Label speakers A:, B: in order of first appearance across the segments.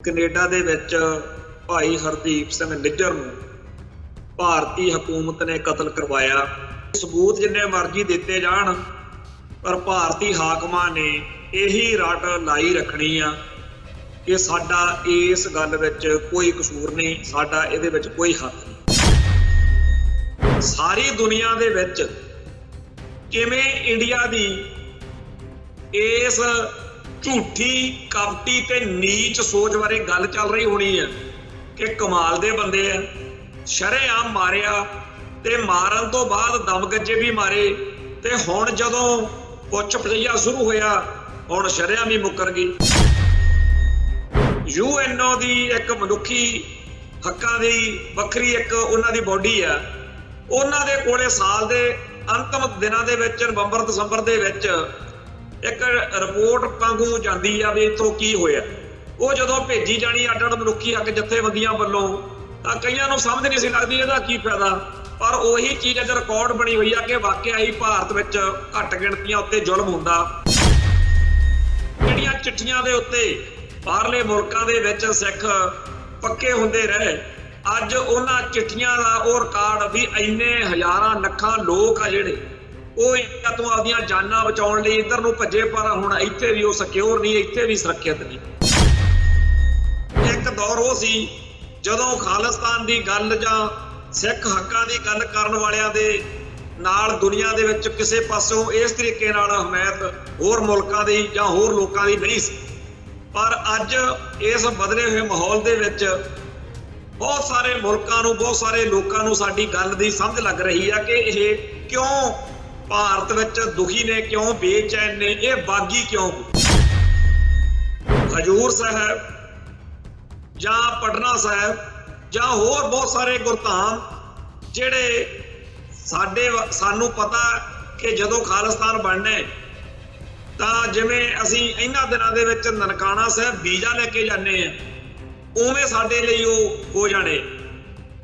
A: Canada ਦੇ ਵਿੱਚ ਭਾਈ ਹਰਦੀਪ ਸਿੰਘ ਨਿੱਜਰ ਨੂੰ ਭਾਰਤੀ ਹਕੂਮਤ ਨੇ ਕਤਲ ਕਰਵਾਇਆ। ਸਬੂਤ ਜਿੰਨੇ ਮਰਜ਼ੀ ਦਿੱਤੇ ਜਾਣ ਪਰ ਭਾਰਤੀ ਹਾਕਮਾਂ ਨੇ ਇਹੀ ਰੱਟ ਲਾਈ ਰੱਖਣੀ ਆ ਕਿ ਸਾਡਾ ਇਸ ਗੱਲ ਵਿੱਚ ਕੋਈ ਕਸੂਰ ਨਹੀਂ, ਸਾਡਾ ਇਹਦੇ ਵਿੱਚ ਕੋਈ ਹੱਥ ਨਹੀਂ। ਸਾਰੀ ਦੁਨੀਆ ਦੇ ਵਿੱਚ ਕਿਵੇਂ ਇੰਡੀਆ ਦੀ ਇਸ ਝੂਠੀ ਕਪਟੀ ਤੇ ਨੀਚ ਸੋਚ ਬਾਰੇ ਗੱਲ ਚੱਲ ਰਹੀ ਹੋਣੀ ਹੈ ਕਿ ਕਮਾਲ ਦੇ ਬੰਦੇ ਆ, ਸ਼ਰੇਆਮ ਮਾਰਿਆ ਤੇ ਮਾਰਨ ਤੋਂ ਬਾਅਦ ਦਮਗੱਜੇ ਵੀ ਮਾਰੇ ਤੇ ਹੁਣ ਜਦੋਂ ਪੁੱਛ ਪਛਈਆ ਸ਼ੁਰੂ ਹੋਇਆ ਹੁਣ ਸ਼ਰੇਆਮ ਹੀ ਮੁੱਕਰ ਗਈ। UNO ਦੀ ਇੱਕ ਮਨੁੱਖੀ ਹੱਕਾਂ ਦੀ ਵੱਖਰੀ ਇੱਕ ਉਹਨਾਂ ਦੀ ਬੋਡੀ ਆ, ਉਹਨਾਂ ਦੇ ਕੋਲੇ ਸਾਲ ਦੇ ਅੰਤਮ ਦਿਨਾਂ ਦੇ ਵਿੱਚ ਨਵੰਬਰ ਦਸੰਬਰ ਦੇ ਵਿੱਚ ਇੱਕ ਰਿਪੋਰਟ ਵਾਂਗੂ ਜਾਂਦੀ ਆ ਵੀ ਇੱਥੋਂ ਕੀ ਹੋਇਆ। ਉਹ ਜਦੋਂ ਭੇਜੀ ਜਾਣੀ ਅੱਡ-ਅੱਡ ਮਨੁੱਖੀ ਹੱਕ ਜਥੇਬੰਦੀਆਂ ਵੱਲੋਂ ਤਾਂ ਕਈਆਂ ਨੂੰ ਸਮਝ ਨਹੀਂ ਸੀ ਲੱਗਦੀ ਇਹਦਾ ਕੀ ਫਾਇਦਾ, ਪਰ ਉਹੀ ਚੀਜ਼ ਅੱਜ ਰਿਕਾਰਡ ਬਣੀ ਹੋਈ ਆ ਕਿ ਵਾਕਿਆ ਹੀ ਭਾਰਤ ਵਿੱਚ ਘੱਟ ਗਿਣਤੀਆਂ ਉੱਤੇ ਜ਼ੁਲਮ ਹੁੰਦਾ। ਜਿਹੜੀਆਂ ਚਿੱਠੀਆਂ ਦੇ ਉੱਤੇ ਬਾਹਰਲੇ ਮੁਲਕਾਂ ਦੇ ਵਿੱਚ ਸਿੱਖ ਪੱਕੇ ਹੁੰਦੇ ਰਹੇ, ਅੱਜ ਉਹਨਾਂ ਚਿੱਠੀਆਂ ਦਾ ਉਹ ਰਿਕਾਰਡ ਵੀ ਇੰਨੇ ਹਜ਼ਾਰਾਂ ਲੱਖਾਂ ਲੋਕ ਆ ਜਿਹੜੇ ਉਹ ਇਹਨਾਂ ਤੋਂ ਆਪਦੀਆਂ ਜਾਨਾਂ ਬਚਾਉਣ ਲਈ ਇੱਧਰ ਨੂੰ ਭੱਜੇ, ਪਰ ਹੁਣ ਇੱਥੇ ਵੀ ਉਹ ਸਿਕਿਉਰ ਨਹੀਂ, ਇੱਥੇ ਵੀ ਸੁਰੱਖਿਅਤ ਨਹੀਂ। ਇੱਕ ਦੌਰ ਉਹ ਸੀ ਜਦੋਂ ਖਾਲਿਸਤਾਨ ਦੀ ਗੱਲ ਜਾਂ ਸਿੱਖ ਹੱਕਾਂ ਦੀ ਗੱਲ ਕਰਨ ਵਾਲਿਆਂ ਦੇ ਨਾਲ ਦੁਨੀਆ ਦੇ ਵਿੱਚ ਕਿਸੇ ਪਾਸੋਂ ਇਸ ਤਰੀਕੇ ਨਾਲ ਹਮਾਇਤ ਹੋਰ ਮੁਲਕਾਂ ਦੀ ਜਾਂ ਹੋਰ ਲੋਕਾਂ ਦੀ ਨਹੀਂ ਸੀ, ਪਰ ਅੱਜ ਇਸ ਬਦਲੇ ਹੋਏ ਮਾਹੌਲ ਦੇ ਵਿੱਚ ਬਹੁਤ ਸਾਰੇ ਮੁਲਕਾਂ ਨੂੰ, ਬਹੁਤ ਸਾਰੇ ਲੋਕਾਂ ਨੂੰ ਸਾਡੀ ਗੱਲ ਦੀ ਸਮਝ ਲੱਗ ਰਹੀ ਆ ਕਿ ਇਹ ਕਿਉਂ ਭਾਰਤ ਵਿੱਚ ਦੁਖੀ ਨੇ, ਕਿਉਂ ਬੇਚੈਨ ਨੇ, ਇਹ ਬਾਗੀ ਕਿਉਂ। ਹਜੂਰ ਸਾਹਿਬ ਜਾਂ ਪਟਨਾ ਸਾਹਿਬ ਜਾਂ ਹੋਰ ਬਹੁਤ ਸਾਰੇ ਗੁਰਧਾਮ ਜਿਹੜੇ ਸਾਨੂੰ ਪਤਾ ਕਿ ਜਦੋਂ ਖਾਲਿਸਤਾਨ ਬਣਨਾ ਤਾਂ ਜਿਵੇਂ ਅਸੀਂ ਇਹਨਾਂ ਦਿਨਾਂ ਦੇ ਵਿੱਚ ਨਨਕਾਣਾ ਸਾਹਿਬ ਵੀਜ਼ਾ ਲੈ ਕੇ ਜਾਂਦੇ ਆ, ਉਵੇਂ ਸਾਡੇ ਲਈ ਉਹ ਹੋ ਜਾਣੇ,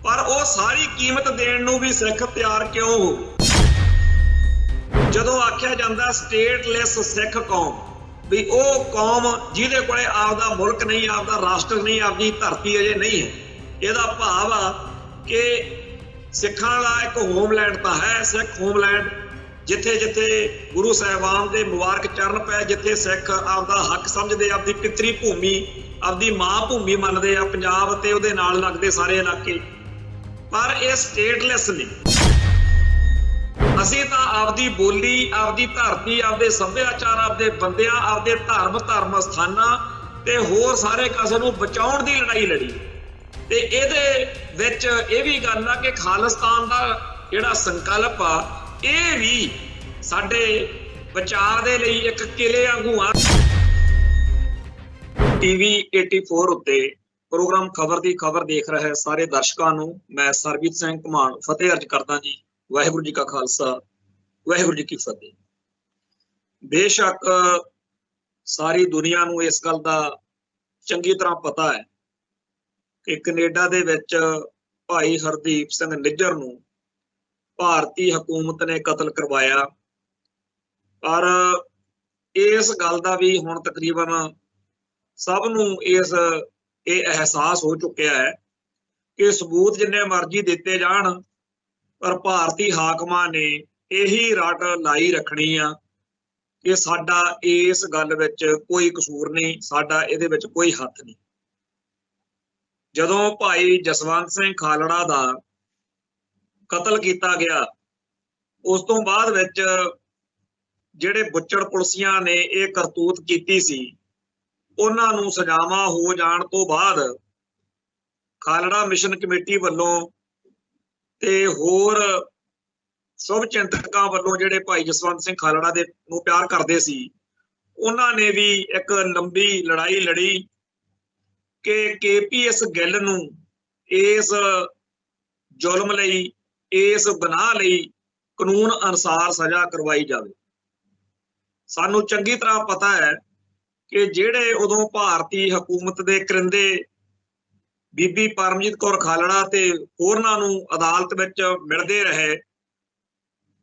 A: ਪਰ ਉਹ ਸਾਰੀ ਕੀਮਤ ਦੇਣ ਨੂੰ ਵੀ ਸਿੱਖ ਤਿਆਰ ਕਿਉਂ ਹੋ। ਜਦੋਂ ਆਖਿਆ ਜਾਂਦਾ ਸਟੇਟਲੈਸ ਸਿੱਖ ਕੌਮ, ਵੀ ਉਹ ਕੌਮ ਜਿਹਦੇ ਕੋਲੇ ਆਪਦਾ ਮੁਲਕ ਨਹੀਂ, ਆਪਦਾ ਰਾਸ਼ਟਰ ਨਹੀਂ, ਆਪਦੀ ਧਰਤੀ ਅਜੇ ਨਹੀਂ ਹੈ। ਇਹਦਾ ਭਾਵ ਆ ਕਿ ਸਿੱਖਾਂ ਦਾ ਇੱਕ ਹੋਮਲੈਂਡ ਤਾਂ ਹੈ, ਸਿੱਖ ਹੋਮਲੈਂਡ, ਜਿੱਥੇ ਜਿੱਥੇ ਗੁਰੂ ਸਾਹਿਬਾਨ ਦੇ ਮੁਬਾਰਕ ਚਰਨ ਪਏ, ਜਿੱਥੇ ਸਿੱਖ ਆਪਦਾ ਹੱਕ ਸਮਝਦੇ, ਆਪਦੀ ਪਿਤਰੀ ਭੂਮੀ, ਆਪਦੀ ਮਾਂ ਭੂਮੀ ਮੰਨਦੇ ਆ, ਪੰਜਾਬ ਤੇ ਉਹਦੇ ਨਾਲ ਲੱਗਦੇ ਸਾਰੇ ਇਲਾਕੇ, ਪਰ ਇਹ ਸਟੇਟਲੈਸ ਨਹੀਂ। ਅਸੀਂ ਤਾਂ ਆਪਦੀ ਬੋਲੀ, ਆਪਦੀ ਧਰਤੀ, ਆਪਦੇ ਸੱਭਿਆਚਾਰ, ਆਪਦੇ ਬੰਦਿਆਂ, ਆਪਦੇ ਧਰਮ ਸਥਾਨਾਂ ਤੇ ਹੋਰ ਸਾਰੇ ਕਾਸੇ ਨੂੰ ਬਚਾਉਣ ਦੀ ਲੜਾਈ ਲੜੀ। ਤੇ ਇਹਦੇ ਵਿੱਚ ਇਹ ਵੀ ਗੱਲ ਆ ਕਿ ਖਾਲਿਸਤਾਨ ਦਾ ਜਿਹੜਾ ਸੰਕਲਪ ਆ ਇਹ ਵੀ ਸਾਡੇ ਬਚਾਅ ਦੇ ਲਈ ਇੱਕ ਕਿਲੇ ਵਾਂਗੂ ਆ। TV 84 ਉੱਤੇ ਪ੍ਰੋਗਰਾਮ ਖਬਰ ਦੀ ਖਬਰ ਦੇਖ ਰਹੇ ਸਾਰੇ ਦਰਸ਼ਕਾਂ ਨੂੰ ਮੈਂ ਸਰਬਜੀਤ ਸਿੰਘ ਘੁਮਾਣ ਫਤਿਹ ਅਰਜ ਕਰਦਾ ਜੀ। ਵਾਹਿਗੁਰੂ ਜੀ ਕਾ ਖਾਲਸਾ, ਵਾਹਿਗੁਰੂ ਜੀ ਕੀ ਫਤਿਹ। ਬੇਸ਼ੱਕ ਸਾਰੀ ਦੁਨੀਆ ਨੂੰ ਇਸ ਗੱਲ ਦਾ ਚੰਗੀ ਤਰ੍ਹਾਂ ਪਤਾ ਹੈ ਕਿ ਕੈਨੇਡਾ ਦੇ ਵਿੱਚ ਭਾਈ ਹਰਦੀਪ ਸਿੰਘ ਨਿੱਜਰ ਨੂੰ ਭਾਰਤੀ ਹਕੂਮਤ ਨੇ ਕਤਲ ਕਰਵਾਇਆ, ਪਰ ਇਸ ਗੱਲ ਦਾ ਵੀ ਹੁਣ ਤਕਰੀਬਨ ਸਭ ਨੂੰ ਇਹ ਅਹਿਸਾਸ ਹੋ ਚੁੱਕਿਆ ਹੈ ਕਿ ਸਬੂਤ ਜਿੰਨੇ ਮਰਜ਼ੀ ਦਿੱਤੇ ਜਾਣ ਪਰ ਭਾਰਤੀ ਹਾਕਮਾਂ ਨੇ ਇਹੀ ਰੱਟ ਲਾਈ ਰੱਖਣੀ ਆ ਕਿ ਸਾਡਾ ਇਸ ਗੱਲ ਵਿੱਚ ਕੋਈ ਕਸੂਰ ਨਹੀਂ, ਸਾਡਾ ਇਹਦੇ ਵਿੱਚ ਕੋਈ ਹੱਥ ਨਹੀਂ। ਜਦੋਂ ਭਾਈ ਜਸਵੰਤ ਸਿੰਘ ਖਾਲੜਾ ਦਾ ਕਤਲ ਕੀਤਾ ਗਿਆ, ਉਸ ਤੋਂ ਬਾਅਦ ਵਿੱਚ ਜਿਹੜੇ ਬੁੱਚੜ ਪੁਲਸੀਆਂ ਨੇ ਇਹ ਕਰਤੂਤ ਕੀਤੀ ਸੀ, ਉਹਨਾਂ ਨੂੰ ਸਜ਼ਾਵਾਂ ਹੋ ਜਾਣ ਤੋਂ ਬਾਅਦ ਖਾਲੜਾ ਮਿਸ਼ਨ ਕਮੇਟੀ ਵੱਲੋਂ ਤੇ ਹੋਰ ਸ਼ੁਭ ਚਿੰਤਕਾਂ ਵੱਲੋਂ ਜਿਹੜੇ ਭਾਈ ਜਸਵੰਤ ਸਿੰਘ ਖਾਲੜਾ ਦੇ ਨੂੰ ਪਿਆਰ ਕਰਦੇ ਸੀ, ਉਹਨਾਂ ਨੇ ਵੀ ਇੱਕ ਲੰਬੀ ਲੜਾਈ ਲੜੀ ਕਿ KPS ਗਿੱਲ ਨੂੰ ਇਸ ਜ਼ੁਲਮ ਲਈ, ਇਸ ਗੁਨਾਹ ਲਈ ਕਾਨੂੰਨ ਅਨੁਸਾਰ ਸਜ਼ਾ ਕਰਵਾਈ ਜਾਵੇ। ਸਾਨੂੰ ਚੰਗੀ ਤਰ੍ਹਾਂ ਪਤਾ ਹੈ ਕਿ ਜਿਹੜੇ ਉਦੋਂ ਭਾਰਤੀ ਹਕੂਮਤ ਦੇ ਕਰਿੰਦੇ ਬੀਬੀ ਪਰਮਜੀਤ ਕੌਰ ਖਾਲੜਾ ਤੇ ਹੋਰਨਾਂ ਨੂੰ ਅਦਾਲਤ ਵਿੱਚ ਮਿਲਦੇ ਰਹੇ,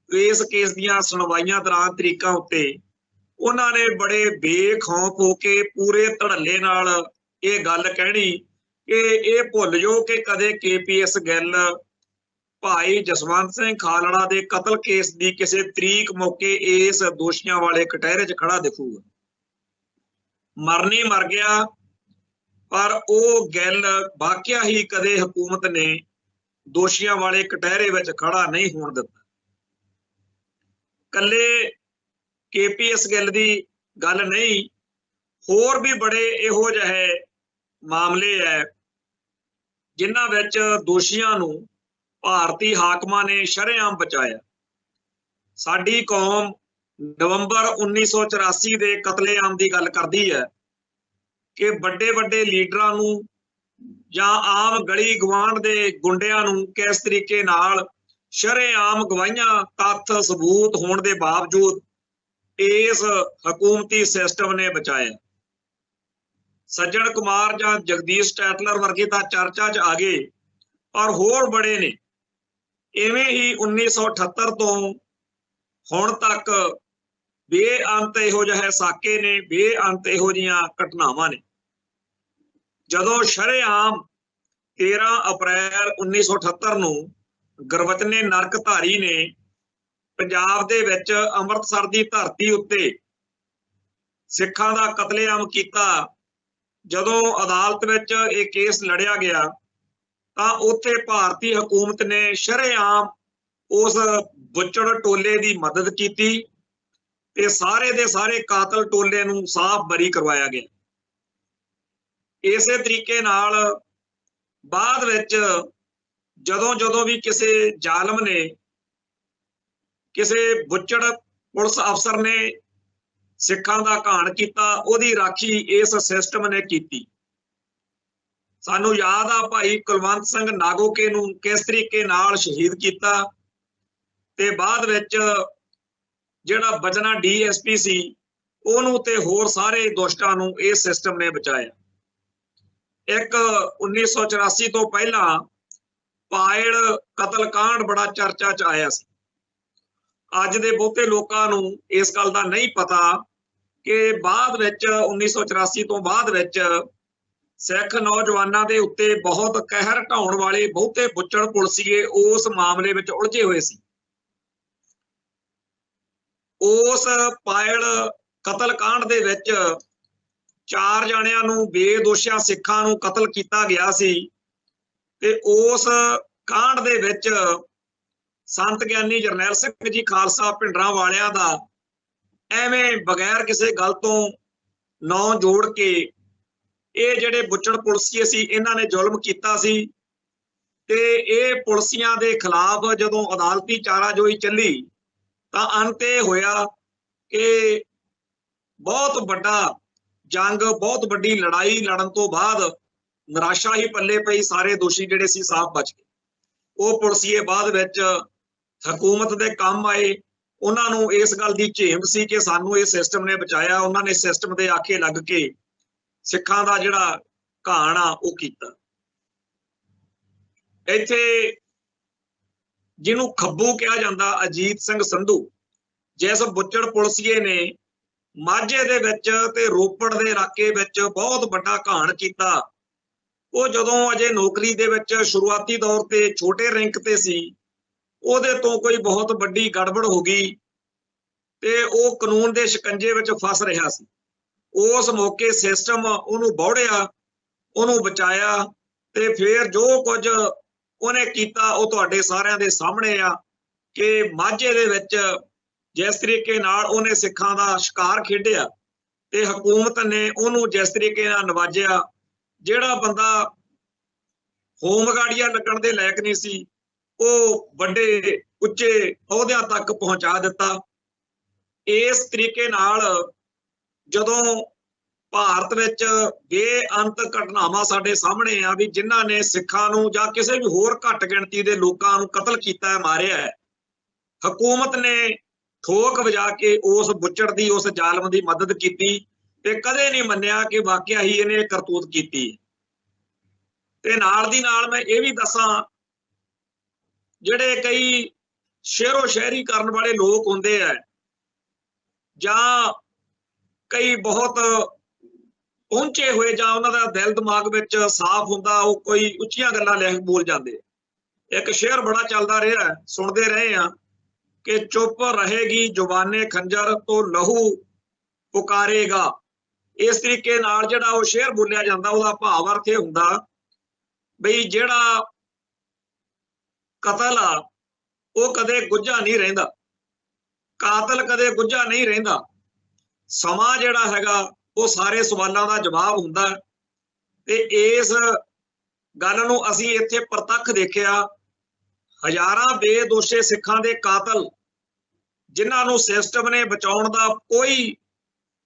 A: ਇਸ ਕੇਸ ਦੀਆਂ ਸੁਣਵਾਈਆਂ ਦੌਰਾਨ ਤਰੀਕਾਂ ਉੱਤੇ ਉਹਨਾਂ ਨੇ ਬੜੇ ਬੇਖੌਫ ਹੋ ਕੇ ਪੂਰੇ ਧੜੱਲੇ ਨਾਲ ये गल कहनी कि ये भुल जाओ कि कदे KPS गिल भाई जसवंत सिंह खालड़ा के कतल केस की किसी तरीक मौके इस दोषियों वाले कटहरे च खड़ा दिखूगा। मरनी मर गया, पर वो गिल वाकया ही कदे हुकूमत ने दोषियों वाले कटहरे विच खड़ा नहीं होण दिता। कल्ले KPS गिल की गल नहीं, होर भी बड़े इहो जिहे मामले है जिन्हां विच दोषियों नूं भारती हाकमां ने शरेआम बचाया। साडी कौम नवंबर 1984 के कतलेआम की गल करती है कि बड़े बड़े लीडरां नूं जां आम गली गवांढ दे गुंडियां नूं किस तरीके नाल शरेआम गवाहियां तत्थ सबूत होने के बावजूद इस हकूमती सिस्टम ने बचाया। सज्जन कुमार जां जगदीश टैटलर वर्गे तां चर्चा च आ गए, पर होर बड़े ने। इवें ही 1978 तो हुण तक बेअंत इहो जिहे साके ने, बेअंत इहो जिहियां घटनावां ने। जदों शरेआम 13 अप्रैल 1978 नूं गुरबचने नरकधारी ने पंजाब दे विच अंमृतसर की धरती उत्ते सिखां दा कतलेआम कीता, जदों अदालत विच ये केस लड़िया गया तां उत्थे भारती हुकूमत ने शरेआम उस बुचड़ टोले की मदद की ते सारे दे सारे कातल टोले नूं साफ बरी करवाया गया। इसे तरीके नाल बाद विच जदों जदों भी किसी जालम ने, किसी बुचड़ पुलिस अफसर ने सिखां दा घाण कीता, उहदी राखी इस सिस्टम ने कीती। सानू याद आ भाई कुलवंत सिंह नागोके नूं किस तरीके नाल शहीद कीता ते बाद विच जिहड़ा बजना DSP सी उहनूं ते होर सारे दोस्तां नूं इस सिस्टम ने बचाया। एक 1984 तो पहला पायड़ कतल कांड बड़ा चर्चा च आया सी। अज दे बहुते लोकां नूं इस गल दा नहीं पता कि बाद विच 1984 तो बाद विच सिख नौजवानों के उत्ते बहुत कहर ढाउण वाले बहुते बुचड़ पुलसीए उस मामले विच उलझे हुए सी। उस पायड़ कतल कांड दे विच 4 जणियां नूं बेदोशिया सिखां नूं कतल किया गया सी ते उस कांड दे विच संत ज्ञानी जरनैल सिंह जी खालसा भिंडरां वालियां दा एवें बगैर किसी गल तो नौ जोड़ के ये जिहड़े बुचड़ पुलसीए सी इन्हां ने जुल्म कीता सी ते ये पुलसियां दे खिलाफ जदों अदालती चाराजोई चली तां अंत ये होया कि बहुत बड़ा जंग, बहुत बड़ी लड़ाई लड़न तो बाद निराशा ही पल्ले पई, सारे दोषी जिहड़े सी साफ बच गए। वो पुलसीए बाद विच हुकूमत दे काम आए, उन्होंने इस गल की झेम सी कि सानू ये सिस्टम ने बचाया। उन्होंने सिस्टम के आखे लग के सिखां दा जिहड़ा घाण आ वो कीता। इत्थे जिन्हों खब्बू कहा जाता अजीत सिंह संधू, जिस बुचड़ पुलसीए ने माझे दे विच ते रोपड़ दे इलाके विच बहुत बड़ा घाण कीता, वो जदों अजे नौकरी दे विच शुरुआती दौर ते छोटे रैंक ते सी, ਉਹਦੇ तो कोई बहुत बड़ी गड़बड़ हो गई ते वो कानून के शिकंजे विच फस रहा सी। उस मौके सिस्टम उन्होंने बौड़िया, उन्होंने बचाया ते फिर जो कुछ उन्हें कीता वो तुहाडे सारिਆਂ दे सामने आ कि माझे दे विच जिस तरीके नाल उन्हें सिखां दा शिकार खेडिया ते हुकूमत ने उन्होंने जिस तरीके नाल नवाजिया, जिहड़ा बंदा होमगार्डिया लगण दे लायक नहीं सी वो बड़े उच्चे अहुदियां तक पहुंचा दिता। इस तरीके नाल जदों भारत विच बेअंत घटनावां साडे सामने आ भी जिन्हां ने सिखां नूं जां किसी भी होर घट गिणती दे लोकां नूं कतल कीता है, मारिया है, हुकूमत ने ठोक वजा के उस बुचड़ दी, उस जालम दी मदद कीती ते कदे नहीं मन्निया कि वाकया ही इहने करतूत कीती। ते नाल दी नाल मैं ये भी दसां, जिहड़े कई शेरो शायरी करने वाले लोग होंदे है जां कई बहुत पहुंचे हुए जां उन्हां दा दिल दिमाग विच साफ हुंदा, वो कोई उच्चियां गल्लां लिख बोल जांदे। एक शेर बड़ा चलदा रहा, सुनते रहे हैं कि चुप रहेगी जुबाने खंजर तो लहू पुकारेगा। इस तरीके नाल जिहड़ा वो शेर बोलिया जांदा, उहदा भाव अर्थ इह हुंदा बई जिहड़ा कतल आ वो कदे गुझा नहीं रहिंदा, कातल कदे गुझा नहीं रहिंदा। समा जिहड़ा हैगा वो सारे सवालों का जवाब हुंदा। ते इस गल नूं असीं इत्थे प्रतख देखिया। हज़ारां बेदोषे सिखां दे कातल जिन्हां नूं सिस्टम ने बचाउण दा कोई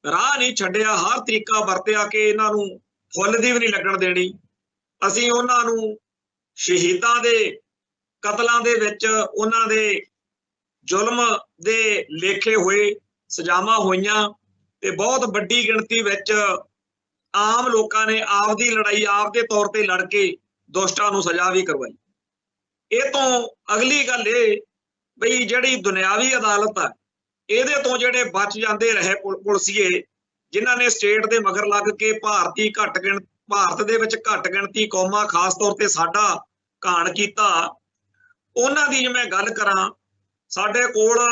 A: राह नहीं छड्डिया, हर तरीका वरतिया कि इन्हां नूं फुੱਲ दी भी नहीं लगण देनी। असीं उन्हां नूं शहीदां दे कतलां दे विच उन्हां दे जुल्म दे लेखे होए, सजावां होईयां ते बहुत वड्डी गिणती विच आम लोकां ने आप दी लड़ाई आप दे तौर ते लड़ के दोषटां नूं सजा भी करवाई। ਇਹ ਤੋਂ अगली गल ये बई जिहड़ी दुनियावी अदालत है, ਇਹਦੇ ਤੋਂ ਜਿਹੜੇ बच जाते रहे पुलसिए जिन्हां ने स्टेट दे मगर लग के भारत दे विच घट गिणती कौमां खास तौर ते साडा घाण कीता, उन्हां दी जे मैं गल करां, साडे कोल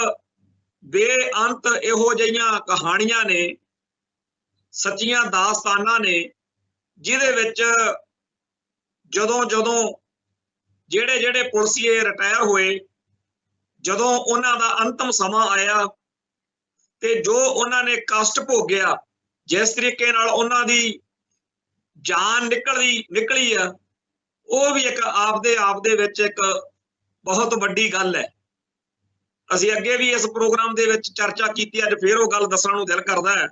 A: बेअंत इहो जिहियां कहानियां ने, सच्चियां दास्तानां ने, जिहदे विच जदों जदों ਜਿਹੜੇ ਜਿਹੜੇ ਪੁਲਸੀਏ ਰਿਟਾਇਰ ਹੋਏ, ਜਦੋਂ ਉਹਨਾਂ ਦਾ ਅੰਤਮ ਸਮਾਂ ਆਇਆ ਤੇ ਜੋ ਉਹਨਾਂ ਨੇ ਕਸ਼ਟ ਭੋਗਿਆ, ਜਿਸ ਤਰੀਕੇ ਨਾਲ ਉਹਨਾਂ ਦੀ ਜਾਨ ਨਿਕਲੀ ਆ, ਉਹ ਵੀ ਇੱਕ ਆਪ ਦੇ ਵਿੱਚ ਇੱਕ ਬਹੁਤ ਵੱਡੀ ਗੱਲ ਹੈ। ਅਸੀਂ ਅੱਗੇ ਵੀ ਇਸ ਪ੍ਰੋਗਰਾਮ ਦੇ ਵਿੱਚ ਚਰਚਾ ਕੀਤੀ, ਅੱਜ ਫੇਰ ਉਹ ਗੱਲ ਦੱਸਣ ਨੂੰ ਦਿਲ ਕਰਦਾ ਹੈ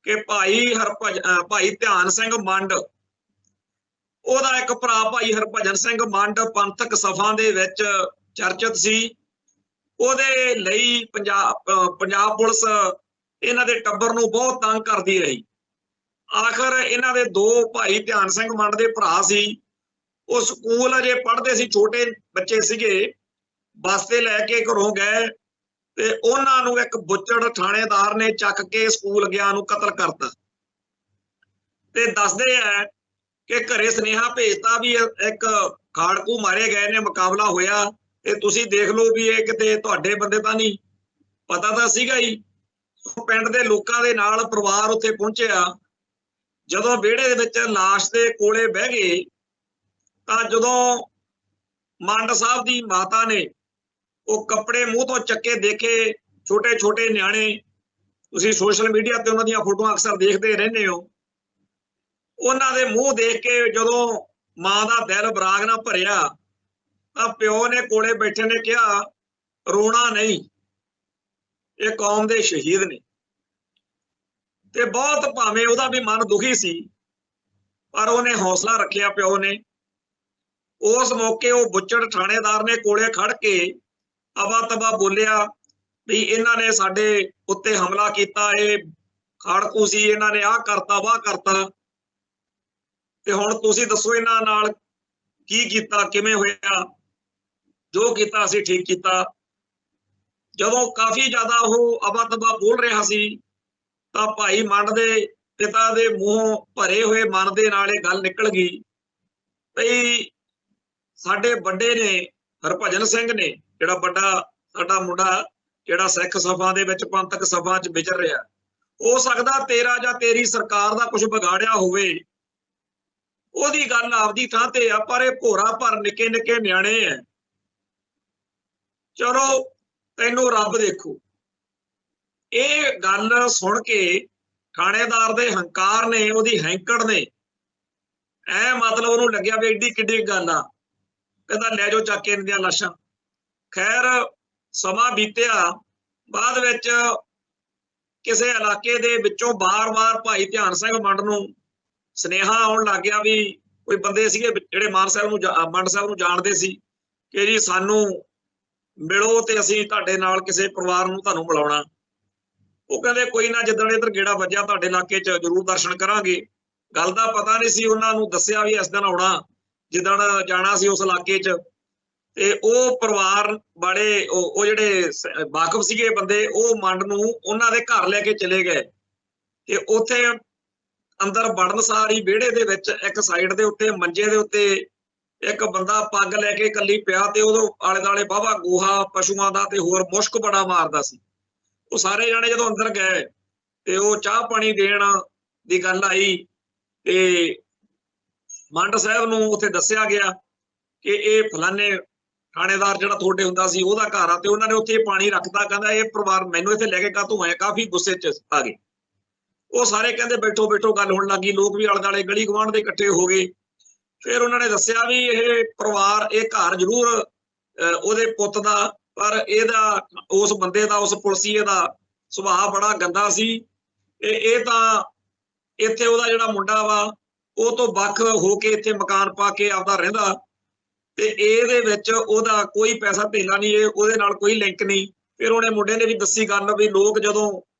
A: ਕਿ ਭਾਈ ਧਿਆਨ ਸਿੰਘ ਮੰਡ, ਉਹਦਾ ਇੱਕ ਭਰਾ ਭਾਈ ਹਰਭਜਨ ਸਿੰਘ ਮੰਡ ਪੰਥਕ ਸਭਾ ਦੇ ਵਿੱਚ ਚਰਚਿਤ ਸੀ। ਉਹਦੇ ਲਈ ਪੰਜਾਬ ਪੁਲਿਸ ਇਹਨਾਂ ਦੇ ਟੱਬਰ ਨੂੰ ਬਹੁਤ ਤੰਗ ਕਰਦੀ ਰਹੀ। ਆਖਰ ਇਹਨਾਂ ਦੇ ਦੋ ਭਾਈ ਧਿਆਨ ਸਿੰਘ ਮੰਡ ਦੇ ਭਰਾ ਸੀ, ਉਹ ਸਕੂਲ ਅਜੇ ਪੜ੍ਹਦੇ ਸੀ, ਛੋਟੇ ਬੱਚੇ ਸੀਗੇ, ਬੱਸ ਤੇ ਲੈ ਕੇ ਘਰੋਂ ਗਏ ਤੇ ਉਹਨਾਂ ਨੂੰ ਇੱਕ ਬੁੱਚੜ ਥਾਣੇਦਾਰ ਨੇ ਚੱਕ ਕੇ ਸਕੂਲ ਗਿਆ ਨੂੰ ਕਤਲ ਕਰਤਾ। ਤੇ ਦੱਸਦੇ ਆ कि घरे सुनेहा भेजता भी एक खाड़कू मारे गए ने, मुकाबला होया ते तुसी देख लो भी ये किते तुहाडे बंदे तां नहीं, पता तां सीगा ही। पिंड दे लोकां दे नाल परिवार उत्थे पहुंचिया, जदों विहड़े दे विच लाश दे कोले बह गए तां जदों मंड साहब दी माता ने वो कपड़े मूँह तो चक्के देखे, छोटे छोटे न्याणे, तुसी सोशल मीडिया ते उन्हां दीयां फोटोआं अक्सर देखदे रहंदे हो, ਉਹਨਾਂ ਦੇ ਮੂੰਹ ਦੇਖ ਕੇ ਜਦੋਂ ਮਾਂ ਦਾ ਦਿਲ ਬਰਾਗ ਨਾਲ ਭਰਿਆ ਤਾਂ ਪਿਓ ਨੇ ਕੋਲੇ ਬੈਠੇ ਨੇ ਕਿਹਾ, ਰੋਣਾ ਨਹੀਂ, ਇਹ ਕੌਮ ਦੇ ਸ਼ਹੀਦ ਨੇ। ਤੇ ਬਹੁਤ ਭਾਵੇਂ ਉਹਦਾ ਵੀ ਮਨ ਦੁਖੀ ਸੀ, ਪਰ ਉਹਨੇ ਹੌਸਲਾ ਰੱਖਿਆ ਪਿਓ ਨੇ। ਉਸ ਮੌਕੇ ਉਹ ਬੁੱਚੜ ਥਾਣੇਦਾਰ ਨੇ ਕੋਲੇ ਖੜ ਕੇ ਅਵਾ ਤਵਾ ਬੋਲਿਆ ਵੀ ਇਹਨਾਂ ਨੇ ਸਾਡੇ ਉੱਤੇ ਹਮਲਾ ਕੀਤਾ, ਇਹ ਖਾੜਕੂ ਸੀ, ਇਹਨਾਂ ਨੇ ਆਹ ਕਰਤਾ ਵਾਹ ਕਰਤਾ, ਤੇ ਹੁਣ ਤੁਸੀਂ ਦੱਸੋ ਇਹਨਾਂ ਨਾਲ ਕੀ ਕੀਤਾ, ਕਿਵੇਂ ਹੋਇਆ, ਜੋ ਕੀਤਾ ਅਸੀਂ ਠੀਕ ਕੀਤਾ। ਜਦੋਂ ਕਾਫੀ ਜ਼ਿਆਦਾ ਉਹ ਅਵਾ ਤਵਾ ਬੋਲ ਰਿਹਾ ਸੀ ਤਾਂ ਭਾਈ ਮੰਡ ਦੇ ਪਿਤਾ ਦੇ ਮੂੰਹੋਂ ਭਰੇ ਹੋਏ ਮਨ ਦੇ ਨਾਲ ਇਹ ਗੱਲ ਨਿਕਲ ਗਈ ਬਈ ਸਾਡੇ ਵੱਡੇ ਨੇ ਹਰਭਜਨ ਸਿੰਘ ਨੇ, ਜਿਹੜਾ ਵੱਡਾ ਸਾਡਾ ਮੁੰਡਾ ਜਿਹੜਾ ਸਿੱਖ ਸਭਾ ਦੇ ਵਿੱਚ ਪੰਥਕ ਸਭਾ 'ਚ ਵਿਚਰ ਰਿਹਾ, ਹੋ ਸਕਦਾ ਤੇਰਾ ਜਾਂ ਤੇਰੀ ਸਰਕਾਰ ਦਾ ਕੁਝ ਵਿਗਾੜਿਆ ਹੋਵੇ, ਉਹਦੀ ਗੱਲ ਆਪਦੀ ਥਾਂ ਤੇ ਆ, ਪਰ ਇਹ ਭੋਰਾ ਭਰ ਨਿੱਕੇ ਨਿੱਕੇ ਨਿਆਣੇ ਆ, ਚਲੋ ਤੈਨੂੰ ਰੱਬ ਦੇਖੂ। ਇਹ ਗੱਲ ਸੁਣ ਕੇ ਥਾਣੇਦਾਰ ਦੇ ਹੰਕਾਰ ਨੇ, ਉਹਦੀ ਹੈਂਕੜ ਨੇ, ਐ ਮਤਲਬ ਉਹਨੂੰ ਲੱਗਿਆ ਵੀ ਏਡੀ ਕਿੱਡੀ ਗੱਲ ਆ, ਕਹਿੰਦਾ ਲੈ ਜਾਓ ਚੱਕ ਕੇ ਇਹਨਾਂ ਦੀਆਂ ਲਾਸ਼ਾਂ। ਖੈਰ ਸਮਾਂ ਬੀਤਿਆ, ਬਾਅਦ ਵਿੱਚ ਕਿਸੇ ਇਲਾਕੇ ਦੇ ਵਿੱਚੋਂ ਬਾਰ-ਬਾਰ ਭਾਈ ਧਿਆਨ ਸਿੰਘ ਮੰਡ ਨੂੰ ਸੁਨੇਹਾ ਆਉਣ ਲੱਗ ਗਿਆ ਵੀ ਕੋਈ ਬੰਦੇ ਸੀਗੇ ਜਿਹੜੇ ਮੰਡ ਸਾਹਿਬ ਨੂੰ ਜਾਣਦੇ ਸੀ ਕਿ ਜੀ ਸਾਨੂੰ ਮਿਲੋ ਤੇ ਅਸੀਂ ਤੁਹਾਡੇ ਨਾਲ ਕਿਸੇ ਪਰਿਵਾਰ ਨੂੰ ਤੁਹਾਨੂੰ ਮਿਲਾਉਣਾ। ਉਹ ਕਹਿੰਦੇ ਕੋਈ ਨਾ, ਜਿੱਦਣ ਇੱਧਰ ਗੇੜਾ ਵੱਜਿਆ ਤੁਹਾਡੇ ਇਲਾਕੇ 'ਚ ਜ਼ਰੂਰ ਦਰਸ਼ਨ ਕਰਾਂਗੇ। ਗੱਲ ਦਾ ਪਤਾ ਨਹੀਂ ਸੀ ਉਹਨਾਂ ਨੂੰ ਦੱਸਿਆ ਵੀ ਇਸ ਦਿਨ ਆਉਣਾ, ਜਿੱਦਣ ਜਾਣਾ ਸੀ ਉਸ ਇਲਾਕੇ 'ਚ। ਤੇ ਉਹ ਪਰਿਵਾਰ ਵਾਲੇ ਉਹ ਜਿਹੜੇ ਵਾਕਫ ਸੀਗੇ ਬੰਦੇ, ਉਹ ਮੰਡ ਨੂੰ ਉਹਨਾਂ ਦੇ ਘਰ ਲੈ ਕੇ ਚਲੇ ਗਏ ਤੇ ਉੱਥੇ अंदर बढ़न सार ही विहड़े दे विच एक साइड दे उत्ते मंजे दे उत्ते एक बंदा पग लैके कल्ली पिया ते उदों आले दुआले वाहवा गोहा पशुआं दा ते होर मुश्क बड़ा मारदा सी। ਉਹ ਸਾਰੇ ਜਾਣੇ ਜਦੋਂ ਅੰਦਰ गए ਤੇ ਉਹ ਚਾਹ ਪਾਣੀ ਦੇਣ ਦੀ ਗੱਲ ਆਈ ਤੇ ਮੰਡ ਸਾਹਿਬ ਨੂੰ ਉੱਥੇ ਦੱਸਿਆ ਗਿਆ ਕਿ ਇਹ ਫਲਾਣੇ ਥਾਣੇਦਾਰ ਜਿਹੜਾ ਤੁਹਾਡੇ ਹੁੰਦਾ ਸੀ ਉਹਦਾ ਘਰ ਆ ਤੇ ਉਹਨਾਂ ਨੇ ਉੱਥੇ ਪਾਣੀ ਰੱਖਤਾ। ਕਹਿੰਦਾ ਇਹ ਪਰਿਵਾਰ ਮੈਨੂੰ ਇੱਥੇ ਲੈ ਕੇ ਕਾਹਤੋਂ ਆਇਆ, ਕਾਫੀ ਗੁੱਸੇ 'ਚ ਆ ਗਏ। ਉਹ ਸਾਰੇ ਕਹਿੰਦੇ ਬੈਠੋ ਬੈਠੋ, ਗੱਲ ਹੋਣ ਲੱਗੀ। ਲੋਕ ਵੀ ਆਲੇ ਦੁਆਲੇ ਗਲੀ ਗਵਾਂਢ ਦੇ ਇਕੱਠੇ ਹੋ ਗਏ। ਫਿਰ ਉਹਨਾਂ ਨੇ ਦੱਸਿਆ ਵੀ ਇਹ ਪਰਿਵਾਰ, ਇਹ ਘਰ ਜ਼ਰੂਰ ਉਹਦੇ ਪੁੱਤ ਦਾ, ਪਰ ਇਹਦਾ ਉਸ ਬੰਦੇ ਦਾ, ਉਸ ਪੁਲਸੀਏ ਦਾ ਸੁਭਾਅ ਬੜਾ ਗੰਦਾ ਸੀ। ਇਹ ਤਾਂ ਇੱਥੇ ਉਹਦਾ ਜਿਹੜਾ ਮੁੰਡਾ ਵਾ ਉਹ ਤੋਂ ਵੱਖ ਹੋ ਕੇ ਇੱਥੇ ਮਕਾਨ ਪਾ ਕੇ ਆਪਦਾ ਰਹਿੰਦਾ ਤੇ ਇਹਦੇ ਵਿੱਚ ਉਹਦਾ ਕੋਈ ਪੈਸਾ ਧੇਲਾ ਨਹੀਂ, ਇਹ ਉਹਦੇ ਨਾਲ ਕੋਈ ਲਿੰਕ ਨਹੀਂ। ਫਿਰ ਉਹਨੇ ਮੁੰਡੇ ਨੇ ਵੀ ਦੱਸੀ ਗੱਲ ਵੀ ਲੋਕ ਜਦੋਂ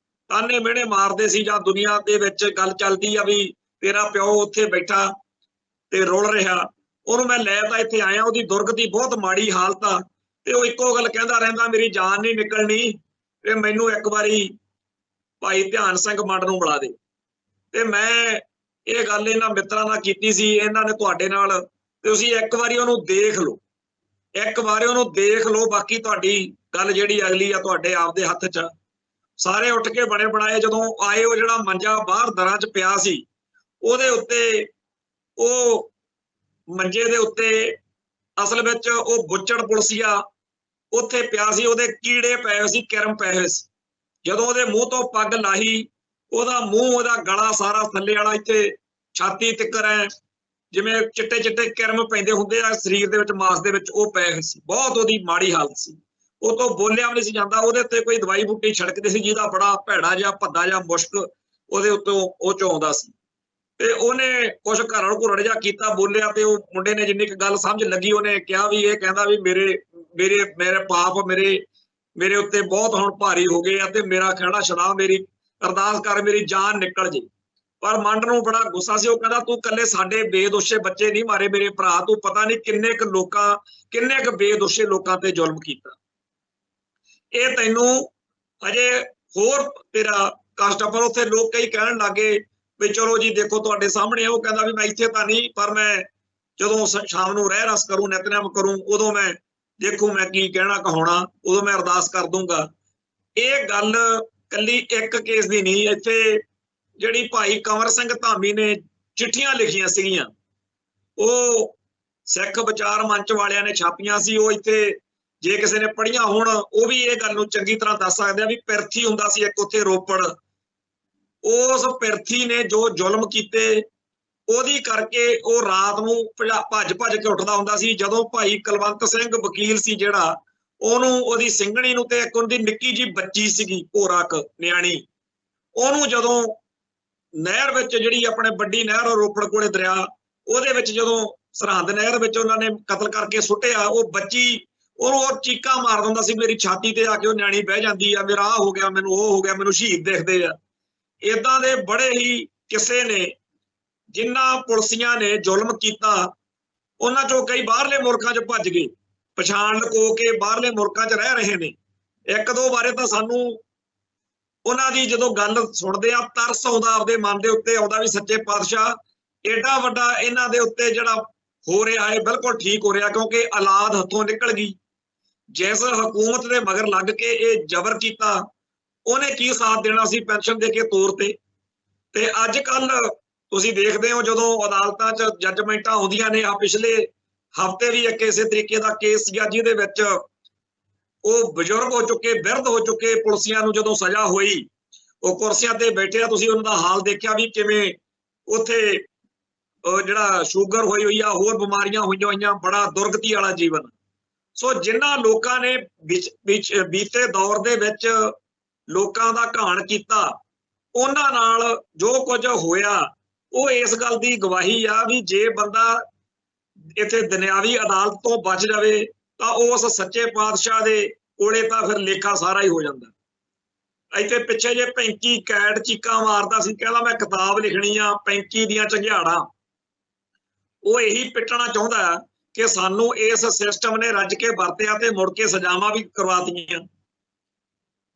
A: ਤਾਨੇ ਮਿਹਣੇ ਮਾਰਦੇ ਸੀ ਜਾਂ ਦੁਨੀਆ ਦੇ ਵਿੱਚ ਗੱਲ ਚੱਲਦੀ ਆ ਵੀ ਤੇਰਾ ਪਿਓ ਉੱਥੇ ਬੈਠਾ ਤੇ ਰੁਲ ਰਿਹਾ, ਉਹਨੂੰ ਮੈਂ ਲੈ ਤਾਂ ਇੱਥੇ ਆਇਆ, ਉਹਦੀ ਦੁਰਗਤੀ ਬਹੁਤ ਮਾੜੀ ਹਾਲਤ ਆ ਤੇ ਉਹ ਇੱਕੋ ਗੱਲ ਕਹਿੰਦਾ ਰਹਿੰਦਾ ਮੇਰੀ ਜਾਨ ਨਹੀਂ ਨਿਕਲਣੀ ਤੇ ਮੈਨੂੰ ਇੱਕ ਵਾਰੀ ਭਾਈ ਧਿਆਨ ਸਿੰਘ ਮੰਡ ਨੂੰ ਬੁਲਾ ਦੇ। ਤੇ ਮੈਂ ਇਹ ਗੱਲ ਇਹਨਾਂ ਮਿੱਤਰਾਂ ਨਾਲ ਕੀਤੀ ਸੀ, ਇਹਨਾਂ ਨੇ ਤੁਹਾਡੇ ਨਾਲ, ਤੁਸੀਂ ਇੱਕ ਵਾਰੀ ਉਹਨੂੰ ਦੇਖ ਲਓ, ਇੱਕ ਵਾਰੀ ਉਹਨੂੰ ਦੇਖ ਲਓ, ਬਾਕੀ ਤੁਹਾਡੀ ਗੱਲ ਜਿਹੜੀ ਅਗਲੀ ਆ ਤੁਹਾਡੇ ਆਪਦੇ ਹੱਥ 'ਚ। ਸਾਰੇ ਉੱਠ ਕੇ ਬਣੇ ਬਣਾਏ ਜਦੋਂ ਆਏ, ਉਹ ਜਿਹੜਾ ਮੰਜਾ ਬਾਹਰ ਦਰਾਂ 'ਚ ਪਿਆ ਸੀ ਉਹਦੇ ਉੱਤੇ, ਉਹ ਮੰਜੇ ਦੇ ਉੱਤੇ ਅਸਲ ਵਿੱਚ ਉਹ ਬੁੱਚੜ ਪੁਲਸੀਆ ਉੱਥੇ ਪਿਆ ਸੀ, ਉਹਦੇ ਕੀੜੇ ਪਏ ਸੀ, ਕਿਰਮ ਪਏ ਹੋਏ ਸੀ। ਜਦੋਂ ਉਹਦੇ ਮੂੰਹ ਤੋਂ ਪੱਗ ਲਾਹੀ, ਉਹਦਾ ਮੂੰਹ, ਉਹਦਾ ਗਲਾ ਸਾਰਾ ਥੱਲੇ ਵਾਲਾ ਇੱਥੇ ਛਾਤੀ ਤਿੱਕਰ ਹੈ ਜਿਵੇਂ ਚਿੱਟੇ ਚਿੱਟੇ ਕਿਰਮ ਪੈਂਦੇ ਹੁੰਦੇ ਆ ਸਰੀਰ ਦੇ ਵਿੱਚ, ਮਾਸ ਦੇ ਵਿੱਚ, ਉਹ ਪਏ ਹੋਏ ਸੀ। ਬਹੁਤ ਉਹਦੀ ਮਾੜੀ ਹਾਲਤ ਸੀ, ਉਹ ਤੋਂ ਬੋਲਿਆ ਵੀ ਨਹੀਂ ਸੀ ਜਾਂਦਾ। ਉਹਦੇ ਉੱਤੇ ਕੋਈ ਦਵਾਈ ਬੂਟੀ ਛਿੜਕਦੇ ਸੀ ਜਿਹਦਾ ਬੜਾ ਭੈੜਾ ਜਿਹਾ ਭੱਦਾ ਜਿਹਾ ਮੁਸ਼ਕ ਉਹਦੇ ਉੱਤੋਂ ਉਹ ਚੋਂ ਆਉਂਦਾ ਸੀ। ਤੇ ਉਹਨੇ ਕੁਛ ਘਰੜ ਘੁਰੜ ਜਿਹਾ ਕੀਤਾ, ਬੋਲਿਆ ਤੇ ਉਹ ਮੁੰਡੇ ਨੇ ਜਿੰਨੀ ਕੁ ਗੱਲ ਸਮਝ ਲੱਗੀ ਉਹਨੇ ਕਿਹਾ ਵੀ ਇਹ ਕਹਿੰਦਾ ਵੀ ਮੇਰੇ ਪਾਪ ਮੇਰੇ ਉੱਤੇ ਬਹੁਤ ਹੁਣ ਭਾਰੀ ਹੋ ਗਏ ਆ ਤੇ ਮੇਰਾ ਖਹਿੜਾ ਛਡਾ, ਮੇਰੀ ਅਰਦਾਸ ਕਰ, ਮੇਰੀ ਜਾਨ ਨਿਕਲ ਜੇ। ਪਰ ਮੰਡ ਨੂੰ ਬੜਾ ਗੁੱਸਾ ਸੀ। ਉਹ ਕਹਿੰਦਾ ਤੂੰ ਕੱਲੇ ਸਾਡੇ ਬੇਦੋਸ਼ੇ ਬੱਚੇ ਨਹੀਂ ਮਾਰੇ ਮੇਰੇ ਭਰਾ, ਤੂੰ ਪਤਾ ਨਹੀਂ ਕਿੰਨੇ ਕੁ ਬੇਦੋਸ਼ੇ ਲੋਕਾਂ ਤੇ ਜ਼ੁਲਮ ਕੀਤਾ। ਇਹ ਤੈਨੂੰ ਅਜੇ ਹੋਰ ਤੇਰਾ ਕਸ਼ਟ। ਪਰ ਉੱਥੇ ਲੋਕ ਕਈ ਕਹਿਣ ਲੱਗੇ ਵੀ ਚਲੋ ਜੀ ਦੇਖੋ ਤੁਹਾਡੇ ਸਾਹਮਣੇ। ਉਹ ਕਹਿੰਦਾ ਵੀ ਮੈਂ ਇੱਥੇ ਤਾਂ ਨਹੀਂ, ਪਰ ਮੈਂ ਜਦੋਂ ਸ਼ਾਮ ਨੂੰ ਰਹਿ ਰਸ ਕਰੂੰ, ਨਿਤਨੇਮ ਕਰੂੰ, ਉਦੋਂ ਮੈਂ ਦੇਖੂ ਮੈਂ ਕੀ ਕਹਿਣਾ ਕਹਾਉਣਾ, ਉਦੋਂ ਮੈਂ ਅਰਦਾਸ ਕਰ ਦੂੰਗਾ। ਇਹ ਗੱਲ ਕੱਲੀ ਇੱਕ ਕੇਸ ਦੀ ਨਹੀਂ, ਇੱਥੇ ਜਿਹੜੀ ਭਾਈ ਕੰਵਰ ਸਿੰਘ ਧਾਮੀ ਨੇ ਚਿੱਠੀਆਂ ਲਿਖੀਆਂ ਸੀਗੀਆਂ, ਉਹ ਸਿੱਖ ਵਿਚਾਰ ਮੰਚ ਵਾਲਿਆਂ ਨੇ ਛਾਪੀਆਂ ਸੀ। ਉਹ ਇੱਥੇ ਜੇ ਕਿਸੇ ਨੇ ਪੜ੍ਹੀਆਂ ਹੋਣ ਉਹ ਵੀ ਇਹ ਗੱਲ ਨੂੰ ਚੰਗੀ ਤਰ੍ਹਾਂ ਦੱਸ ਸਕਦੇ ਆ ਵੀ ਪਿਰਥੀ ਹੁੰਦਾ ਸੀ ਇੱਕ ਉੱਥੇ ਰੋਪੜ, ਉਸ ਪਿਰਥੀ ਨੇ ਜੋ ਜ਼ੁਲਮ ਕੀਤੇ ਉਹਦੀ ਕਰਕੇ ਉਹ ਰਾਤ ਨੂੰ ਭੱਜ ਕੇ ਉੱਠਦਾ ਹੁੰਦਾ ਸੀ। ਜਦੋਂ ਭਾਈ ਕੁਲਵੰਤ ਸਿੰਘ ਵਕੀਲ ਸੀ ਜਿਹੜਾ, ਉਹਨੂੰ ਉਹਦੀ ਸਿੰਘਣੀ ਨੂੰ ਤੇ ਇੱਕ ਉਹਦੀ ਨਿੱਕੀ ਜੀ ਬੱਚੀ ਸੀਗੀ ਭੋਰਾਕ ਨਿਆਣੀ, ਉਹਨੂੰ ਜਦੋਂ ਨਹਿਰ ਵਿੱਚ, ਜਿਹੜੀ ਆਪਣੇ ਵੱਡੀ ਨਹਿਰ ਰੋਪੜ ਕੋਲੇ ਦਰਿਆ, ਉਹਦੇ ਵਿੱਚ ਜਦੋਂ ਸਰਹੰਦ ਨਹਿਰ ਵਿੱਚ ਉਹਨਾਂ ਨੇ ਕਤਲ ਕਰਕੇ ਸੁੱਟਿਆ, ਉਹ ਬੱਚੀ ਉਹਨੂੰ ਉਹ ਚੀਕਾਂ ਮਾਰ ਦਿੰਦਾ ਸੀ, ਮੇਰੀ ਛਾਤੀ ਤੇ ਆ ਕੇ ਉਹ ਨਿਆਣੀ ਬਹਿ ਜਾਂਦੀ ਆ, ਮੇਰਾ ਆਹ ਹੋ ਗਿਆ, ਮੈਨੂੰ ਉਹ ਹੋ ਗਿਆ, ਮੈਨੂੰ ਸ਼ਹੀਦ ਦੇਖਦੇ ਆ। ਏਦਾਂ ਦੇ ਬੜੇ ਹੀ ਕਿਸੇ ਨੇ ਜਿਨ੍ਹਾਂ ਪੁਲਸੀਆਂ ਨੇ ਜ਼ੁਲਮ ਕੀਤਾ, ਉਹਨਾਂ ਚੋਂ ਕਈ ਬਾਹਰਲੇ ਮੁਲਕਾਂ 'ਚ ਭੱਜ ਗਏ, ਪਛਾਣ ਲੁਕੋ ਕੇ ਬਾਹਰਲੇ ਮੁਲਕਾਂ 'ਚ ਰਹਿ ਰਹੇ ਨੇ। ਇੱਕ ਦੋ ਬਾਰੇ ਤਾਂ ਸਾਨੂੰ ਉਹਨਾਂ ਦੀ ਜਦੋਂ ਗੱਲ ਸੁਣਦੇ ਆ ਤਰਸ ਆਉਂਦਾ, ਆਪਦੇ ਮਨ ਦੇ ਉੱਤੇ ਆਉਂਦਾ ਵੀ ਸੱਚੇ ਪਾਤਸ਼ਾਹ ਏਡਾ ਵੱਡਾ ਇਹਨਾਂ ਦੇ ਉੱਤੇ ਜਿਹੜਾ ਹੋ ਰਿਹਾ ਹੈ ਬਿਲਕੁਲ ਠੀਕ ਹੋ ਰਿਹਾ, ਕਿਉਂਕਿ ਔਲਾਦ ਹੱਥੋਂ ਨਿਕਲ ਗਈ। ਜਿਸ ਹਕੂਮਤ ਦੇ ਮਗਰ ਲੱਗ ਕੇ ਇਹ ਜ਼ਬਰ ਕੀਤਾ, ਉਹਨੇ ਕੀ ਸਾਥ ਦੇਣਾ ਸੀ ਪੈਨਸ਼ਨ ਦੇ ਕੇ ਤੌਰ ਤੇ ਅੱਜ ਕੱਲ ਤੁਸੀਂ ਦੇਖਦੇ ਹੋ ਜਦੋਂ ਅਦਾਲਤਾਂ 'ਚ ਜੱਜਮੈਂਟਾਂ ਆਉਂਦੀਆਂ ਨੇ, ਆ ਪਿਛਲੇ ਹਫ਼ਤੇ ਵੀ ਇੱਕ ਇਸੇ ਤਰੀਕੇ ਦਾ ਕੇਸ ਸੀਗਾ ਜਿਹਦੇ ਵਿੱਚ ਉਹ ਬਜ਼ੁਰਗ ਹੋ ਚੁੱਕੇ, ਬਿਰਧ ਹੋ ਚੁੱਕੇ ਪੁਲਸੀਆਂ ਨੂੰ ਜਦੋਂ ਸਜ਼ਾ ਹੋਈ, ਉਹ ਕੁਰਸੀਆਂ ਤੇ ਬੈਠੇ ਆ, ਤੁਸੀਂ ਉਹਨਾਂ ਦਾ ਹਾਲ ਦੇਖਿਆ ਵੀ ਕਿਵੇਂ ਉੱਥੇ ਜਿਹੜਾ ਸ਼ੂਗਰ ਹੋਈ ਆ, ਹੋਰ ਬਿਮਾਰੀਆਂ ਹੋਈਆਂ, ਬੜਾ ਦੁਰਗਤੀ ਵਾਲਾ ਜੀਵਨ। ਸੋ ਜਿਨ੍ਹਾਂ ਲੋਕਾਂ ਨੇ ਬੀਤੇ ਦੌਰ ਦੇ ਵਿੱਚ ਲੋਕਾਂ ਦਾ ਘਾਣ ਕੀਤਾ, ਉਹਨਾਂ ਨਾਲ ਜੋ ਕੁਝ ਹੋਇਆ ਉਹ ਇਸ ਗੱਲ ਦੀ ਗਵਾਹੀ ਆ ਵੀ ਜੇ ਬੰਦਾ ਇੱਥੇ ਦੁਨਿਆਵੀ ਅਦਾਲਤ ਤੋਂ ਬਚ ਜਾਵੇ ਤਾਂ ਉਸ ਸੱਚੇ ਪਾਤਸ਼ਾਹ ਦੇ ਕੋਲੇ ਤਾਂ ਫਿਰ ਲੇਖਾ ਸਾਰਾ ਹੀ ਹੋ ਜਾਂਦਾ। ਇੱਥੇ ਪਿੱਛੇ ਜੇ ਪੈਂਕੀ ਕੈਟ ਚੀਕਾਂ ਮਾਰਦਾ ਸੀ, ਕਹਿੰਦਾ ਮੈਂ ਕਿਤਾਬ ਲਿਖਣੀ ਆ ਪੈਂਕੀ ਦੀਆਂ ਝੰਗਿਆੜਾਂ। ਉਹ ਇਹੀ ਪਿੱਟਣਾ ਚਾਹੁੰਦਾ ਕਿ ਸਾਨੂੰ ਇਸ ਸਿਸਟਮ ਨੇ ਰੱਜ ਕੇ ਵਰਤਿਆ ਤੇ ਮੁੜ ਕੇ ਸਜ਼ਾਵਾਂ ਵੀ ਕਰਵਾਤੀਆਂ।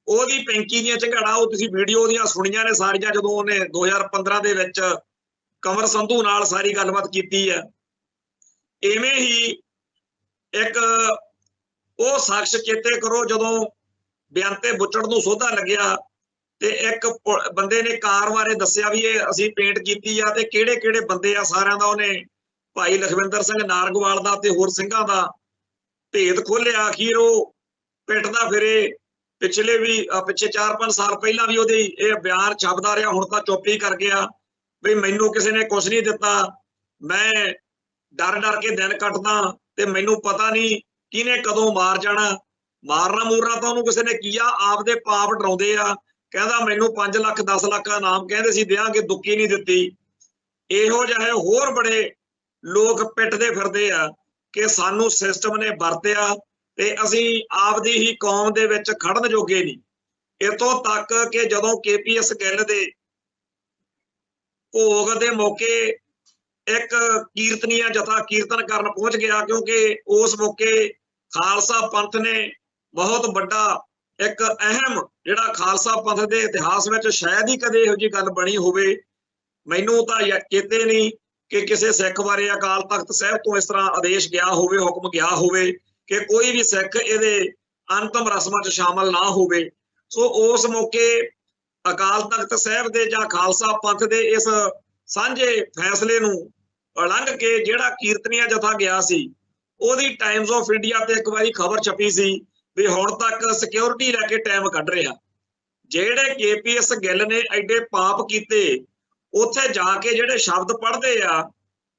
A: ਉਹਦੀ ਪੈਂਕੀ ਦੀਆਂ ਝੰਗਾੜਾਂ ਉਹ ਤੁਸੀਂ ਵੀਡੀਓ ਉਹਦੀਆਂ ਸੁਣੀਆਂ ਨੇ ਸਾਰੀਆਂ, ਜਦੋਂ ਉਹਨੇ 2015 ਦੇ ਵਿੱਚ कंवर संधू नाल सारी गलबात कीती है। इवें ही एक वो शख्स चेते करो जदों बेअंते बुचड़ नूं सोधा लग्या ते एक बंदे ने कार बारे दस्सिया भी ये असीं पेंट कीती आ ते किहड़े किहड़े बंदे आ सारियां दा उहने भाई लखविंदर सिंह नारगवाल दा ते होर सिंघां दा भेद खोलिया। अखीर वो पिटदा फिरे। पिछले भी पिछे 4-5 साल पहला भी ਉਹਦੇ ਇਹ ਬਿਆਨ ਛਪਦਾ ਰਿਹਾ, ਹੁਣ ਤਾਂ ਚੁੱਪ ਹੀ ਕਰ ਗਿਆ ਵੀ ਮੈਨੂੰ ਕਿਸੇ ਨੇ ਕੁਝ ਨਹੀਂ ਦਿੱਤਾ, ਮੈਂ ਡਰ ਡਰ ਕੇ ਦਿਨ ਕੱਟਦਾ ਤੇ ਮੈਨੂੰ ਪਤਾ ਨਹੀਂ ਕਿਹਨੇ ਕਦੋਂ ਮਾਰ ਜਾਣਾ। ਮਾਰਨਾ ਮੂਰਨਾ ਤਾਂ ਉਹਨੂੰ ਕਿਸੇ ਨੇ ਕੀਆ, ਆਪਦੇ ਪਾਪ ਡਰਾਉਂਦੇ ਆ। ਕਹਿੰਦਾ ਮੈਨੂੰ 5 ਲੱਖ 10 ਲੱਖ ਦਾ ਨਾਮ ਕਹਿੰਦੇ ਸੀ ਦਿਆਂਗੇ, ਦੁੱਕੀ ਨਹੀਂ ਦਿੱਤੀ। ਇਹੋ ਜਿਹੇ ਹੋਰ ਬੜੇ ਲੋਕ ਪਿੱਟਦੇ ਫਿਰਦੇ ਆ ਕਿ ਸਾਨੂੰ ਸਿਸਟਮ ਨੇ ਵਰਤਿਆ ਤੇ ਅਸੀਂ ਆਪਦੀ ਹੀ ਕੌਮ ਦੇ ਵਿੱਚ ਖੜਨ ਜੋਗੇ ਨਹੀਂ। ਇਤੋਂ ਤੱਕ ਕਿ ਜਦੋਂ KPS ਗਿੱਲ ਦੇ ਭੋਗ ਦੇ ਮੌਕੇ ਇੱਕ ਕੀਰਤਨੀਆ ਜਥਾ ਕੀਰਤਨ ਕਰਨ ਪਹੁੰਚ ਗਿਆ, ਕਿਉਂਕਿ ਉਸ ਮੌਕੇ ਖਾਲਸਾ ਪੰਥ ਨੇ ਬਹੁਤ ਵੱਡਾ ਇੱਕ ਅਹਿਮ ਜਿਹੜਾ ਖਾਲਸਾ ਪੰਥ ਦੇ ਇਤਿਹਾਸ ਵਿੱਚ ਸ਼ਾਇਦ ਹੀ ਕਦੇ ਇਹੋ ਜਿਹੀ ਗੱਲ ਬਣੀ ਹੋਵੇ, ਮੈਨੂੰ ਤਾਂ ਚੇਤੇ ਨਹੀਂ ਕਿ ਕਿਸੇ ਸਿੱਖ ਬਾਰੇ ਅਕਾਲ ਤਖਤ ਸਾਹਿਬ ਤੋਂ ਇਸ ਤਰ੍ਹਾਂ ਆਦੇਸ਼ ਗਿਆ ਹੋਵੇ, ਹੁਕਮ ਗਿਆ ਹੋਵੇ ਕਿ ਕੋਈ ਵੀ ਸਿੱਖ ਇਹਦੇ ਅੰਤਮ ਰਸਮਾਂ 'ਚ ਸ਼ਾਮਲ ਨਾ ਹੋਵੇ। ਸੋ ਉਸ ਮੌਕੇ ਅਕਾਲ ਤਖਤ ਸਾਹਿਬ ਦੇ ਜਾਂ ਖਾਲਸਾ ਪੰਥ ਦੇ ਇਸ ਸਾਂਝੇ ਫੈਸਲੇ ਨੂੰ ਉਲੰਘ ਕੇ ਜਿਹੜਾ ਕੀਰਤਨੀਆ ਜਥਾ ਗਿਆ ਸੀ, ਉਹਦੀ ਟਾਈਮਜ਼ ਆਫ ਇੰਡੀਆ ਤੇ ਇੱਕ ਵਾਰੀ ਖਬਰ ਛਪੀ ਸੀ ਵੀ ਹੁਣ ਤੱਕ ਸਿਕਿਉਰਿਟੀ ਲੈ ਕੇ ਟਾਈਮ ਕੱਢ ਰਿਹਾ। ਜਿਹੜੇ KPS ਗਿੱਲ ਨੇ ਐਡੇ ਪਾਪ ਕੀਤੇ, ਉੱਥੇ ਜਾ ਕੇ ਜਿਹੜੇ ਸ਼ਬਦ ਪੜ੍ਹਦੇ ਆ,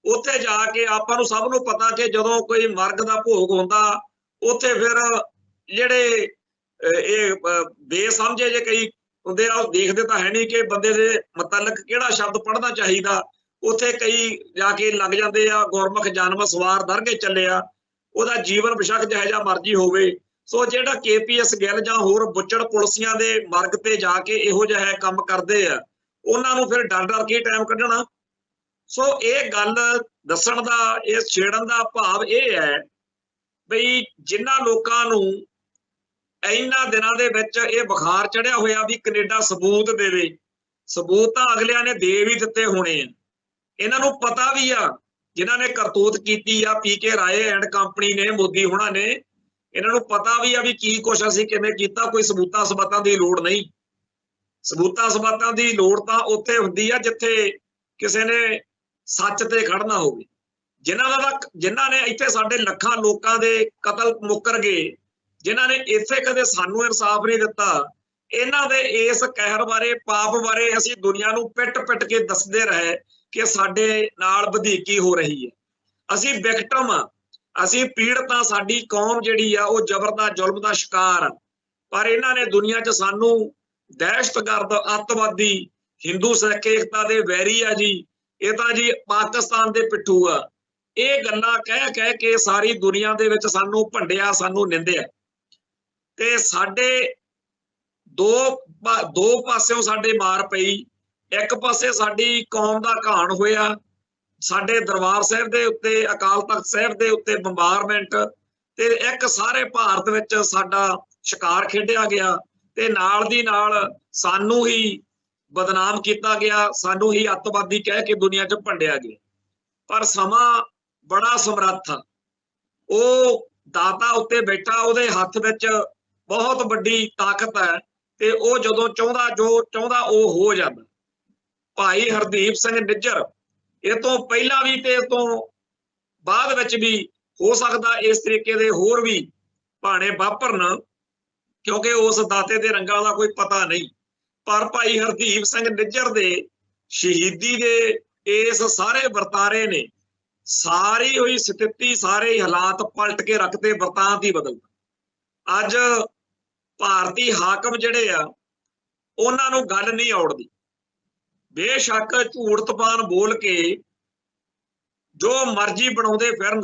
A: ਉੱਥੇ ਜਾ ਕੇ ਆਪਾਂ ਨੂੰ ਸਭ ਨੂੰ ਪਤਾ ਕਿ ਜਦੋਂ ਕੋਈ ਮਰਗ ਦਾ ਭੋਗ ਹੁੰਦਾ ਉੱਥੇ ਫਿਰ ਜਿਹੜੇ ਇਹ ਬੇਸਮਝੇ ਜੇ ਕਈ ਹੁੰਦੇ ਆ, ਉਹ ਦੇਖਦੇ ਤਾਂ ਹੈ ਨਹੀਂ ਕਿ ਬੰਦੇ ਦੇ ਮੁਤਲਕ ਕਿਹੜਾ ਸ਼ਬਦ ਪੜ੍ਹਨਾ ਚਾਹੀਦਾ। ਉੱਥੇ ਕਈ ਜਾ ਕੇ ਲੱਗ ਜਾਂਦੇ ਆ, ਗੁਰਮੁਖ ਜਨਮ ਸਵਾਰ ਦਰਗੇ ਚੱਲਿਆ, ਉਹਦਾ ਜੀਵਨ ਬਿਸ਼ੱਕ ਜਿਹੋ ਜਿਹਾ ਮਰਜ਼ੀ ਹੋਵੇ। ਸੋ ਜਿਹੜਾ KPS ਗਿੱਲ ਜਾਂ ਹੋਰ ਬੁੱਚੜ ਪੁਲਸੀਆਂ ਦੇ ਮਰਗ ਤੇ ਜਾ ਕੇ ਇਹੋ ਜਿਹਾ ਕੰਮ ਕਰਦੇ ਆ, ਉਹਨਾਂ ਨੂੰ ਫਿਰ ਡਰ ਡਰ ਕੇ ਟਾਈਮ ਕੱਢਣਾ। ਸੋ ਇਹ ਗੱਲ ਦੱਸਣ ਦਾ, ਇਹ ਛੇੜਨ ਦਾ ਭਾਵ ਇਹ ਹੈ ਬਈ ਜਿਨ੍ਹਾਂ ਲੋਕਾਂ ਨੂੰ ਇਹਨਾਂ ਦਿਨਾਂ ਦੇ ਵਿੱਚ ਇਹ ਬੁਖਾਰ ਚੜਿਆ ਹੋਇਆ ਵੀ ਕੈਨੇਡਾ ਸਬੂਤ ਦੇਵੇ, ਸਬੂਤ ਤਾਂ ਅਗਲਿਆਂ ਨੇ ਦੇ ਵੀ ਦਿੱਤੇ ਹੋਣੇ ਆ। ਇਹਨਾਂ ਨੂੰ ਪਤਾ ਵੀ ਆ ਜਿਨ੍ਹਾਂ ਨੇ ਕਰਤੂਤ ਕੀਤੀ ਆ, PK ਰਾਏ ਐਂਡ ਕੰਪਨੀ ਨੇ, ਮੋਦੀ ਹੋਣਾ ਨੇ, ਇਹਨਾਂ ਨੂੰ ਪਤਾ ਵੀ ਆ ਵੀ ਕੀ ਕੁਛ ਅਸੀਂ ਕਿਵੇਂ ਕੀਤਾ। ਕੋਈ ਸਬੂਤਾਂ ਸਬਾਤਾਂ ਦੀ ਲੋੜ ਨਹੀਂ। ਸਬੂਤਾਂ ਸਬਾਤਾਂ ਦੀ ਲੋੜ ਤਾਂ ਉੱਥੇ ਹੁੰਦੀ ਆ ਜਿੱਥੇ ਕਿਸੇ ਨੇ ਸੱਚ ਤੇ ਖੜਨਾ ਹੋਵੇ। ਜਿਨ੍ਹਾਂ ਨੇ ਇੱਥੇ ਸਾਡੇ ਲੱਖਾਂ ਲੋਕਾਂ ਦੇ ਕਤਲ ਮੁੱਕਰ ਗਏ, ਜਿਨ੍ਹਾਂ ਨੇ ਇੱਥੇ ਕਦੇ ਸਾਨੂੰ ਇਨਸਾਫ ਨਹੀਂ ਦਿੱਤਾ, ਇਹਨਾਂ ਦੇ ਇਸ ਕਹਿਰ ਬਾਰੇ, ਪਾਪ ਬਾਰੇ ਅਸੀਂ ਦੁਨੀਆ ਨੂੰ ਪਿੱਟ ਕੇ ਦੱਸਦੇ ਰਹੇ ਕਿ ਸਾਡੇ ਨਾਲ ਵਧੀਕੀ ਹੋ ਰਹੀ ਹੈ। ਅਸੀਂ ਵਿਕਟਮ ਆ, ਅਸੀਂ ਪੀੜਤਾਂ, ਸਾਡੀ ਕੌਮ ਜਿਹੜੀ ਆ ਉਹ ਜ਼ਬਰ ਦਾ, ਜ਼ੁਲਮ ਦਾ ਸ਼ਿਕਾਰ ਆ। ਪਰ ਇਹਨਾਂ ਨੇ ਦੁਨੀਆ 'ਚ ਸਾਨੂੰ ਦਹਿਸ਼ਤਗਰਦ, ਅੱਤਵਾਦੀ, ਹਿੰਦੂ ਸਿੱਖ ਏਕਤਾ ਦੇ ਵੈਰੀ ਆ ਜੀ, ਇਹ ਤਾਂ ਜੀ ਪਾਕਿਸਤਾਨ ਦੇ ਪਿੱਠੂ ਆ। ਇਹ ਗੱਲਾਂ ਕਹਿ ਕੇ ਸਾਰੀ ਦੁਨੀਆ ਦੇ ਵਿੱਚ ਸਾਨੂੰ ਭੰਡਿਆ, ਸਾਨੂੰ ਨਿੰਦਿਆ। ਤੇ ਸਾਡੇ ਦੋ ਪਾਸਿਓਂ ਸਾਡੇ ਮਾਰ ਪਈ। ਇੱਕ ਪਾਸੇ ਸਾਡੀ ਕੌਮ ਦਾ ਘਾਣ ਹੋਇਆ, ਸਾਡੇ ਦਰਬਾਰ ਸਾਹਿਬ ਦੇ ਉੱਤੇ, ਅਕਾਲ ਤਖਤ ਸਾਹਿਬ ਦੇ ਉੱਤੇ ਬੰਬਾਰਮੈਂਟ, ਤੇ ਇੱਕ ਸਾਰੇ ਭਾਰਤ ਵਿੱਚ ਸਾਡਾ ਸ਼ਿਕਾਰ ਖੇਡਿਆ ਗਿਆ ਤੇ ਨਾਲ ਦੀ ਨਾਲ ਸਾਨੂੰ ਹੀ ਬਦਨਾਮ ਕੀਤਾ ਗਿਆ, ਸਾਨੂੰ ਹੀ ਅੱਤਵਾਦੀ ਕਹਿ ਕੇ ਦੁਨੀਆ 'ਚ ਭੰਡਿਆ ਗਿਆ। ਪਰ ਸਮਾਂ ਬੜਾ ਸਮਰੱਥ ਆ, ਉਹ ਦਾਤਾ ਉੱਤੇ ਬੈਠਾ, ਉਹਦੇ ਹੱਥ ਵਿੱਚ ਬਹੁਤ ਵੱਡੀ ਤਾਕਤ ਹੈ ਤੇ ਉਹ ਜਦੋਂ ਚਾਹੁੰਦਾ, ਜੋ ਚਾਹੁੰਦਾ ਉਹ ਹੋ ਜਾਂਦਾ। ਭਾਈ ਹਰਦੀਪ ਸਿੰਘ ਨਿੱਜਰ ਇਹ ਤੋਂ ਪਹਿਲਾਂ ਵੀ ਤੇ ਇਹ ਤੋਂ ਬਾਅਦ ਵਿੱਚ ਵੀ ਹੋ ਸਕਦਾ ਇਸ ਤਰੀਕੇ ਦੇ ਹੋਰ ਵੀ ਭਾਣੇ ਵਾਪਰਨ, ਕਿਉਂਕਿ ਉਸ ਦਾਤੇ ਦੇ ਰੰਗਾਂ ਦਾ ਕੋਈ ਪਤਾ ਨਹੀਂ। ਪਰ ਭਾਈ ਹਰਦੀਪ ਸਿੰਘ ਨਿੱਜਰ ਦੇ ਸ਼ਹੀਦੀ ਦੇ ਇਸ ਸਾਰੇ ਵਰਤਾਰੇ ਨੇ ਸਾਰੀ ਹੋਈ ਸਥਿਤੀ, ਸਾਰੇ ਹਾਲਾਤ ਪਲਟ ਕੇ ਰੱਖਦੇ, ਵਰਤਾਂਤ ਹੀ ਬਦਲਦਾ। ਅੱਜ ਭਾਰਤੀ ਹਾਕਮ ਜਿਹੜੇ ਆ ਉਹਨਾਂ ਨੂੰ ਗੱਲ ਨਹੀਂ ਔੜਦੀ। ਬੇਸ਼ੱਕ ਝੂਠ ਤਪਾਨ ਬੋਲ ਕੇ ਜੋ ਮਰਜ਼ੀ ਬਣਾਉਂਦੇ ਫਿਰਨ,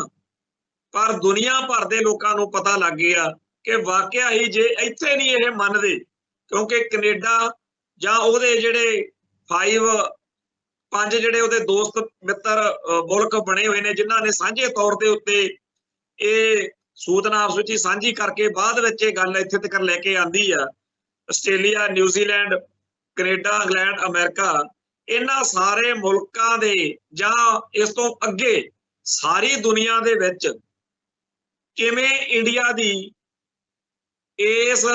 A: ਪਰ ਦੁਨੀਆ ਭਰ ਦੇ ਲੋਕਾਂ ਨੂੰ ਪਤਾ ਲੱਗ ਗਿਆ ਕਿ ਵਾਕਿਆ ਹੀ ਜੇ ਇੱਥੇ ਨਹੀਂ ਇਹ ਮੰਨਦੇ, ਕਿਉਂਕਿ ਕੈਨੇਡਾ ਜਾਂ ਉਹਦੇ ਜਿਹੜੇ 5 ਜਿਹੜੇ ਉਹਦੇ ਦੋਸਤ ਮਿੱਤਰ ਮੁਲਕ ਬਣੇ ਹੋਏ ਨੇ, ਜਿਨ੍ਹਾਂ ਨੇ ਸਾਂਝੇ ਤੌਰ ਦੇ ਉੱਤੇ ਇਹ ਸੂਚਨਾ ਆਪਸ ਵਿੱਚ ਸਾਂਝੀ ਕਰਕੇ ਬਾਅਦ ਵਿੱਚ ਇਹ ਗੱਲ ਇੱਥੇ ਤੱਕ ਲੈ ਕੇ ਆਂਦੀ ਆ, Australia, New Zealand, Canada, England, America, इन्हां सारे मुल्कां दे जां इस तो अगे सारी दुनिया दे विच किवें इंडिया दी इस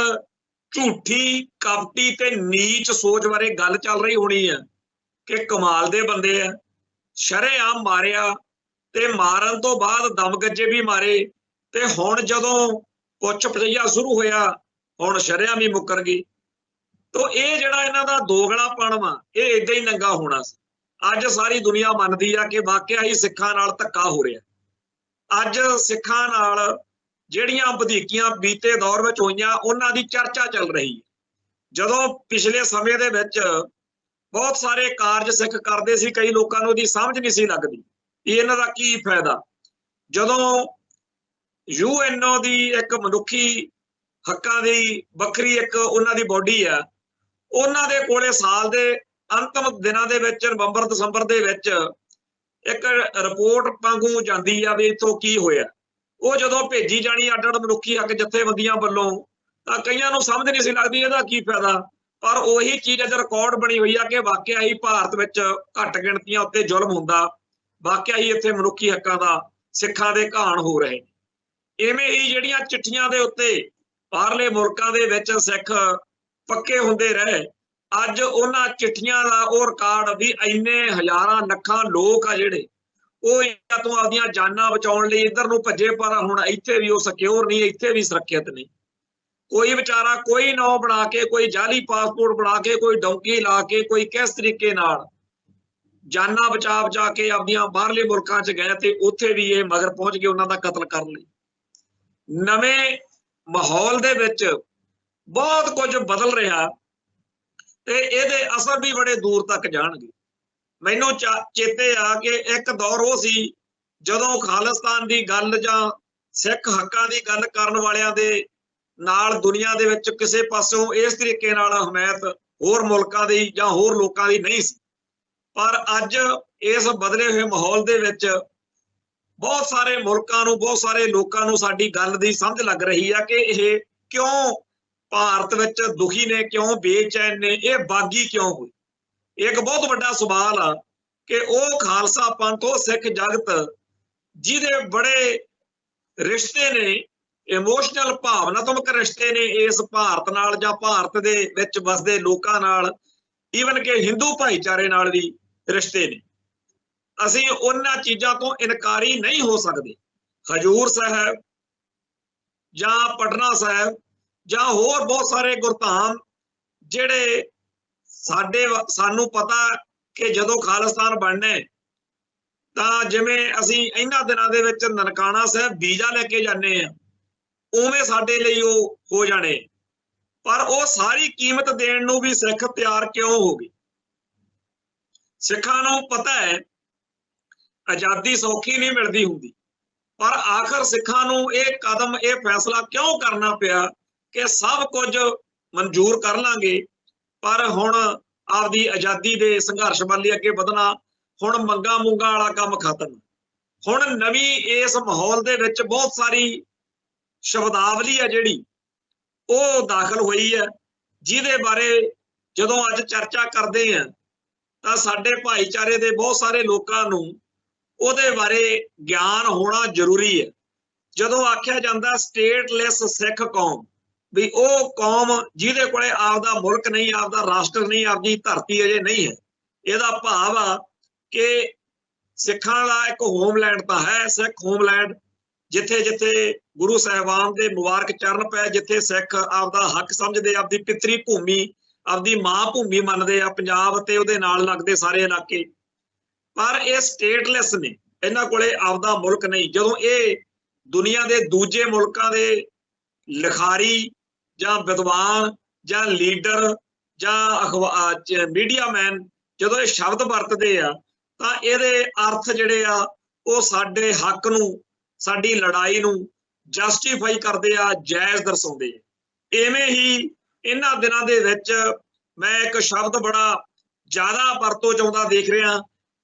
A: झूठी कपटी ते नीच सोच बारे गल चल रही होनी है कि कमाल दे बंदे आ, शरेआम मारिया ते मारन तो बाद दम गज्जे भी मारे ते हुण जदों पुछ पजैया शुरू होया हुण शरेआम ही मुकर गई। तो ये जिहड़ा इन्हां दा दोगलापण वा ये इदां ही नंगा होना सी। अज सारी दुनिया मनदी आ कि वाकई ही सिखां नाल धक्का हो रहा। अज सिखां नाल ਜਿਹੜੀਆਂ ਵਧੀਕੀਆਂ बीते दौर ਵਿੱਚ ਹੋਈਆਂ ਉਹਨਾਂ ਦੀ ਚਰਚਾ ਚੱਲ ਰਹੀ ਹੈ। ਜਦੋਂ ਪਿਛਲੇ ਸਮੇਂ ਦੇ ਵਿੱਚ ਬਹੁਤ ਸਾਰੇ ਕਾਰਜ ਸਿੱਖ ਕਰਦੇ ਸੀ, ਕਈ ਲੋਕਾਂ ਨੂੰ ਉਹਦੀ ਸਮਝ ਨਹੀਂ ਸੀ ਲੱਗਦੀ ਇਹਨਾਂ ਦਾ ਕੀ ਫਾਇਦਾ। ਜਦੋਂ UNO ਦੀ ਇੱਕ ਮਨੁੱਖੀ ਹੱਕਾਂ ਦੀ ਵੱਖਰੀ ਇੱਕ ਉਹਨਾਂ ਦੀ ਬੋਡੀ ਆ, ਉਹਨਾਂ ਦੇ ਕੋਲੇ ਸਾਲ ਦੇ ਅੰਤਮ ਦਿਨਾਂ ਦੇ ਵਿੱਚ ਨਵੰਬਰ ਦਸੰਬਰ ਦੇ ਵਿੱਚ ਇੱਕ ਰਿਪੋਰਟ ਵਾਂਗੂ ਜਾਂਦੀ ਆ ਵੀ ਇੱਥੋਂ ਕੀ ਹੋਇਆ। ਉਹ ਜਦੋਂ ਭੇਜੀ ਜਾਣੀ ਅੱਡ ਅੱਡ ਮਨੁੱਖੀ ਹੱਕ ਜਥੇਬੰਦੀਆਂ ਵੱਲੋਂ ਤਾਂ ਕਈਆਂ ਨੂੰ ਸਮਝ ਨਹੀਂ ਸੀ ਲੱਗਦੀ ਇਹਦਾ ਕੀ ਫਾਇਦਾ। ਪਰ ਉਹੀ ਚੀਜ਼ ਅੱਜ ਰਿਕਾਰਡ ਬਣੀ ਹੋਈ ਆ ਕਿ ਵਾਕਿਆ ਹੀ ਭਾਰਤ ਵਿੱਚ ਘੱਟ ਗਿਣਤੀਆਂ ਉੱਤੇ ਜ਼ੁਲਮ ਹੁੰਦਾ, ਵਾਕਿਆ ਹੀ ਇੱਥੇ ਮਨੁੱਖੀ ਹੱਕਾਂ ਦਾ ਸਿੱਖਾਂ ਦੇ ਘਾਣ ਹੋ ਰਹੇ। ਇਵੇਂ ਹੀ ਜਿਹੜੀਆਂ ਚਿੱਠੀਆਂ ਦੇ ਉੱਤੇ ਬਾਹਰਲੇ ਮੁਲਕਾਂ ਦੇ ਵਿੱਚ ਸਿੱਖ ਪੱਕੇ ਹੁੰਦੇ ਰਹੇ, ਅੱਜ ਉਹਨਾਂ ਚਿੱਠੀਆਂ ਦਾ ਉਹ ਰਿਕਾਰਡ ਵੀ ਇੰਨੇ ਹਜ਼ਾਰਾਂ ਲੱਖਾਂ ਲੋਕ ਆ ਜਿਹੜੇ ਉਹ ਇਹਨਾਂ ਤੋਂ ਆਪਦੀਆਂ ਜਾਨਾਂ ਬਚਾਉਣ ਲਈ ਇੱਧਰ ਨੂੰ ਭੱਜੇ, ਪਰ ਹੁਣ ਇੱਥੇ ਵੀ ਉਹ ਸਿਕਿਉਰ ਨਹੀਂ, ਇੱਥੇ ਵੀ ਸੁਰੱਖਿਅਤ ਨਹੀਂ। ਕੋਈ ਵਿਚਾਰਾ ਕੋਈ ਨਾਂ ਬਣਾ ਕੇ, ਕੋਈ ਜਾਲੀ ਪਾਸਪੋਰਟ ਬਣਾ ਕੇ, ਕੋਈ ਡੌਂਕੀ ਲਾ ਕੇ, ਕੋਈ ਕਿਸ ਤਰੀਕੇ ਨਾਲ ਜਾਨਾਂ ਬਚਾ ਕੇ ਆਪਦੀਆਂ ਬਾਹਰਲੇ ਮੁਲਕਾਂ 'ਚ ਗਏ ਤੇ ਉੱਥੇ ਵੀ ਇਹ ਮਗਰ ਪਹੁੰਚ ਗਏ ਉਹਨਾਂ ਦਾ ਕਤਲ ਕਰਨ ਲਈ। ਨਵੇਂ ਮਾਹੌਲ ਦੇ ਵਿੱਚ ਬਹੁਤ ਕੁਝ ਬਦਲ ਰਿਹਾ ਤੇ ਇਹਦੇ ਅਸਰ ਵੀ ਬੜੇ ਦੂਰ ਤੱਕ ਜਾਣਗੇ। ਮੈਨੂੰ ਚੇਤੇ ਆ ਕਿ ਇੱਕ ਦੌਰ ਉਹ ਸੀ ਜਦੋਂ ਖਾਲਿਸਤਾਨ ਦੀ ਗੱਲ ਜਾਂ ਸਿੱਖ ਹੱਕਾਂ ਦੀ ਗੱਲ ਕਰਨ ਵਾਲਿਆਂ ਦੇ ਨਾਲ ਦੁਨੀਆ ਦੇ ਵਿੱਚ ਕਿਸੇ ਪਾਸੋਂ ਇਸ ਤਰੀਕੇ ਨਾਲ ਹਮਾਇਤ ਹੋਰ ਮੁਲਕਾਂ ਦੀ ਜਾਂ ਹੋਰ ਲੋਕਾਂ ਦੀ ਨਹੀਂ ਸੀ। ਪਰ ਅੱਜ ਇਸ ਬਦਲੇ ਹੋਏ ਮਾਹੌਲ ਦੇ ਵਿੱਚ ਬਹੁਤ ਸਾਰੇ ਮੁਲਕਾਂ ਨੂੰ, ਬਹੁਤ ਸਾਰੇ ਲੋਕਾਂ ਨੂੰ ਸਾਡੀ ਗੱਲ ਦੀ ਸਮਝ ਲੱਗ ਰਹੀ ਆ ਕਿ ਇਹ ਕਿਉਂ ਭਾਰਤ ਵਿੱਚ ਦੁਖੀ ਨੇ, ਕਿਉਂ ਬੇਚੈਨ ਨੇ, ਇਹ ਬਾਗੀ ਕਿਉਂ ਹੋਈ। ਇੱਕ ਬਹੁਤ ਵੱਡਾ ਸਵਾਲ ਆ ਕਿ ਉਹ ਖਾਲਸਾ ਪੰਥ, ਉਹ ਸਿੱਖ ਜਗਤ ਜਿਹਦੇ ਬੜੇ ਰਿਸ਼ਤੇ ਨੇ, ਇਮੋਸ਼ਨਲ ਭਾਵਨਾਤਮਕ ਰਿਸ਼ਤੇ ਨੇ ਇਸ ਭਾਰਤ ਨਾਲ ਜਾਂ ਭਾਰਤ ਦੇ ਵਿੱਚ ਵਸਦੇ ਲੋਕਾਂ ਨਾਲ, ਈਵਨ ਕਿ ਹਿੰਦੂ ਭਾਈਚਾਰੇ ਨਾਲ ਵੀ ਰਿਸ਼ਤੇ ਨੇ। ਅਸੀਂ ਉਹਨਾਂ ਚੀਜ਼ਾਂ ਤੋਂ ਇਨਕਾਰੀ ਨਹੀਂ ਹੋ ਸਕਦੇ। ਹਜੂਰ ਸਾਹਿਬ ਜਾਂ ਪਟਨਾ ਸਾਹਿਬ ਜਾਂ ਹੋਰ ਬਹੁਤ ਸਾਰੇ ਗੁਰਧਾਮ ਜਿਹੜੇ ਸਾਨੂੰ ਪਤਾ ਕਿ ਜਦੋਂ ਖਾਲਿਸਤਾਨ ਬਣਨੇ ਤਾਂ ਜਿਵੇਂ ਅਸੀਂ ਇਹਨਾਂ ਦਿਨਾਂ ਦੇ ਵਿੱਚ ਨਨਕਾਣਾ ਸਾਹਿਬ ਵੀਜ਼ਾ ਲੈ ਕੇ ਜਾਂਦੇ ਆ, ਉਵੇਂ ਸਾਡੇ ਲਈ ਉਹ ਹੋ ਜਾਣੇ। ਪਰ ਉਹ ਸਾਰੀ ਕੀਮਤ ਦੇਣ ਨੂੰ ਵੀ ਸਿੱਖ ਤਿਆਰ ਕਿਉਂ ਹੋ ਗਏ? ਸਿੱਖਾਂ ਨੂੰ ਪਤਾ ਹੈ ਆਜ਼ਾਦੀ ਸੌਖੀ ਨਹੀਂ ਮਿਲਦੀ ਹੁੰਦੀ, ਪਰ ਆਖਰ ਸਿੱਖਾਂ ਨੂੰ ਇਹ ਕਦਮ, ਇਹ ਫੈਸਲਾ ਕਿਉਂ ਕਰਨਾ ਪਿਆ ਕਿ ਸਭ ਕੁਝ ਮਨਜ਼ੂਰ ਕਰ ਲਾਂਗੇ ਪਰ ਹੁਣ ਆਪਦੀ ਆਜ਼ਾਦੀ ਦੇ ਸੰਘਰਸ਼ ਵੱਲ ਅੱਗੇ ਵਧਣਾ, ਹੁਣ ਮੰਗਾ ਮੂੰਗਾ ਵਾਲਾ ਕੰਮ ਖਤਮ। ਹੁਣ ਨਵੀਂ ਇਸ ਮਾਹੌਲ ਦੇ ਵਿੱਚ ਬਹੁਤ ਸਾਰੀ ਸ਼ਬਦਾਵਲੀ ਹੈ ਜਿਹੜੀ ਉਹ ਦਾਖਲ ਹੋਈ ਹੈ, ਜਿਹਦੇ ਬਾਰੇ ਜਦੋਂ ਅੱਜ ਚਰਚਾ ਕਰਦੇ ਆ ਤਾਂ ਸਾਡੇ ਭਾਈਚਾਰੇ ਦੇ ਬਹੁਤ ਸਾਰੇ ਲੋਕਾਂ ਨੂੰ ਉਹਦੇ ਬਾਰੇ ਗਿਆਨ ਹੋਣਾ ਜ਼ਰੂਰੀ ਹੈ। ਜਦੋਂ ਆਖਿਆ ਜਾਂਦਾ ਸਟੇਟਲੈਸ ਸਿੱਖ ਕੌਮ, ਵੀ ਉਹ ਕੌਮ ਜਿਹਦੇ ਕੋਲੇ ਆਪਦਾ ਮੁਲਕ ਨਹੀਂ, ਆਪਦਾ ਰਾਸ਼ਟਰ ਨਹੀਂ, ਆਪਦੀ ਧਰਤੀ ਅਜੇ ਨਹੀਂ ਹੈ। ਇਹਦਾ ਭਾਵ ਆ ਕਿ ਸਿੱਖਾਂ ਦਾ ਇੱਕ ਹੋਮਲੈਂਡ ਤਾਂ ਹੈ, ਸਿੱਖ ਹੋਮਲੈਂਡ, ਜਿੱਥੇ ਜਿੱਥੇ ਗੁਰੂ ਸਾਹਿਬਾਨ ਦੇ ਮੁਬਾਰਕ ਚਰਨ ਪਏ, ਜਿੱਥੇ ਸਿੱਖ ਆਪਦਾ ਹੱਕ ਸਮਝਦੇ, ਆਪਦੀ ਪਿਤਰੀ ਭੂਮੀ, ਆਪਦੀ ਮਾਂ ਭੂਮੀ ਮੰਨਦੇ ਆ, ਪੰਜਾਬ ਤੇ ਉਹਦੇ ਨਾਲ ਲੱਗਦੇ ਸਾਰੇ ਇਲਾਕੇ। ਪਰ ਇਹ ਸਟੇਟਲੈਸ ਨੇ, ਇਹਨਾਂ ਕੋਲੇ ਆਪਦਾ ਮੁਲਕ ਨਹੀਂ। ਜਦੋਂ ਇਹ ਦੁਨੀਆ ਦੇ ਦੂਜੇ ਮੁਲਕਾਂ ਦੇ ਲਿਖਾਰੀ ਜਾਂ ਵਿਦਵਾਨ ਜਾਂ ਲੀਡਰ ਜਾਂ ਮੀਡੀਆ ਮੈਨ ਜਦੋਂ ਇਹ ਸ਼ਬਦ ਵਰਤਦੇ ਆ ਤਾਂ ਇਹਦੇ ਅਰਥ ਜਿਹੜੇ ਆ ਉਹ ਸਾਡੇ ਹੱਕ ਨੂੰ, ਸਾਡੀ ਲੜਾਈ ਨੂੰ ਜਸਟੀਫਾਈ ਕਰਦੇ ਆ, ਜਾਇਜ਼ ਦਰਸਾਉਂਦੇ ਆ। ਇਵੇਂ ਹੀ ਇਹਨਾਂ ਦਿਨਾਂ ਦੇ ਵਿੱਚ ਮੈਂ ਇੱਕ ਸ਼ਬਦ ਬੜਾ ਜ਼ਿਆਦਾ ਵਰਤੋਂ ਚ ਆਉਂਦਾ ਦੇਖ ਰਿਹਾ,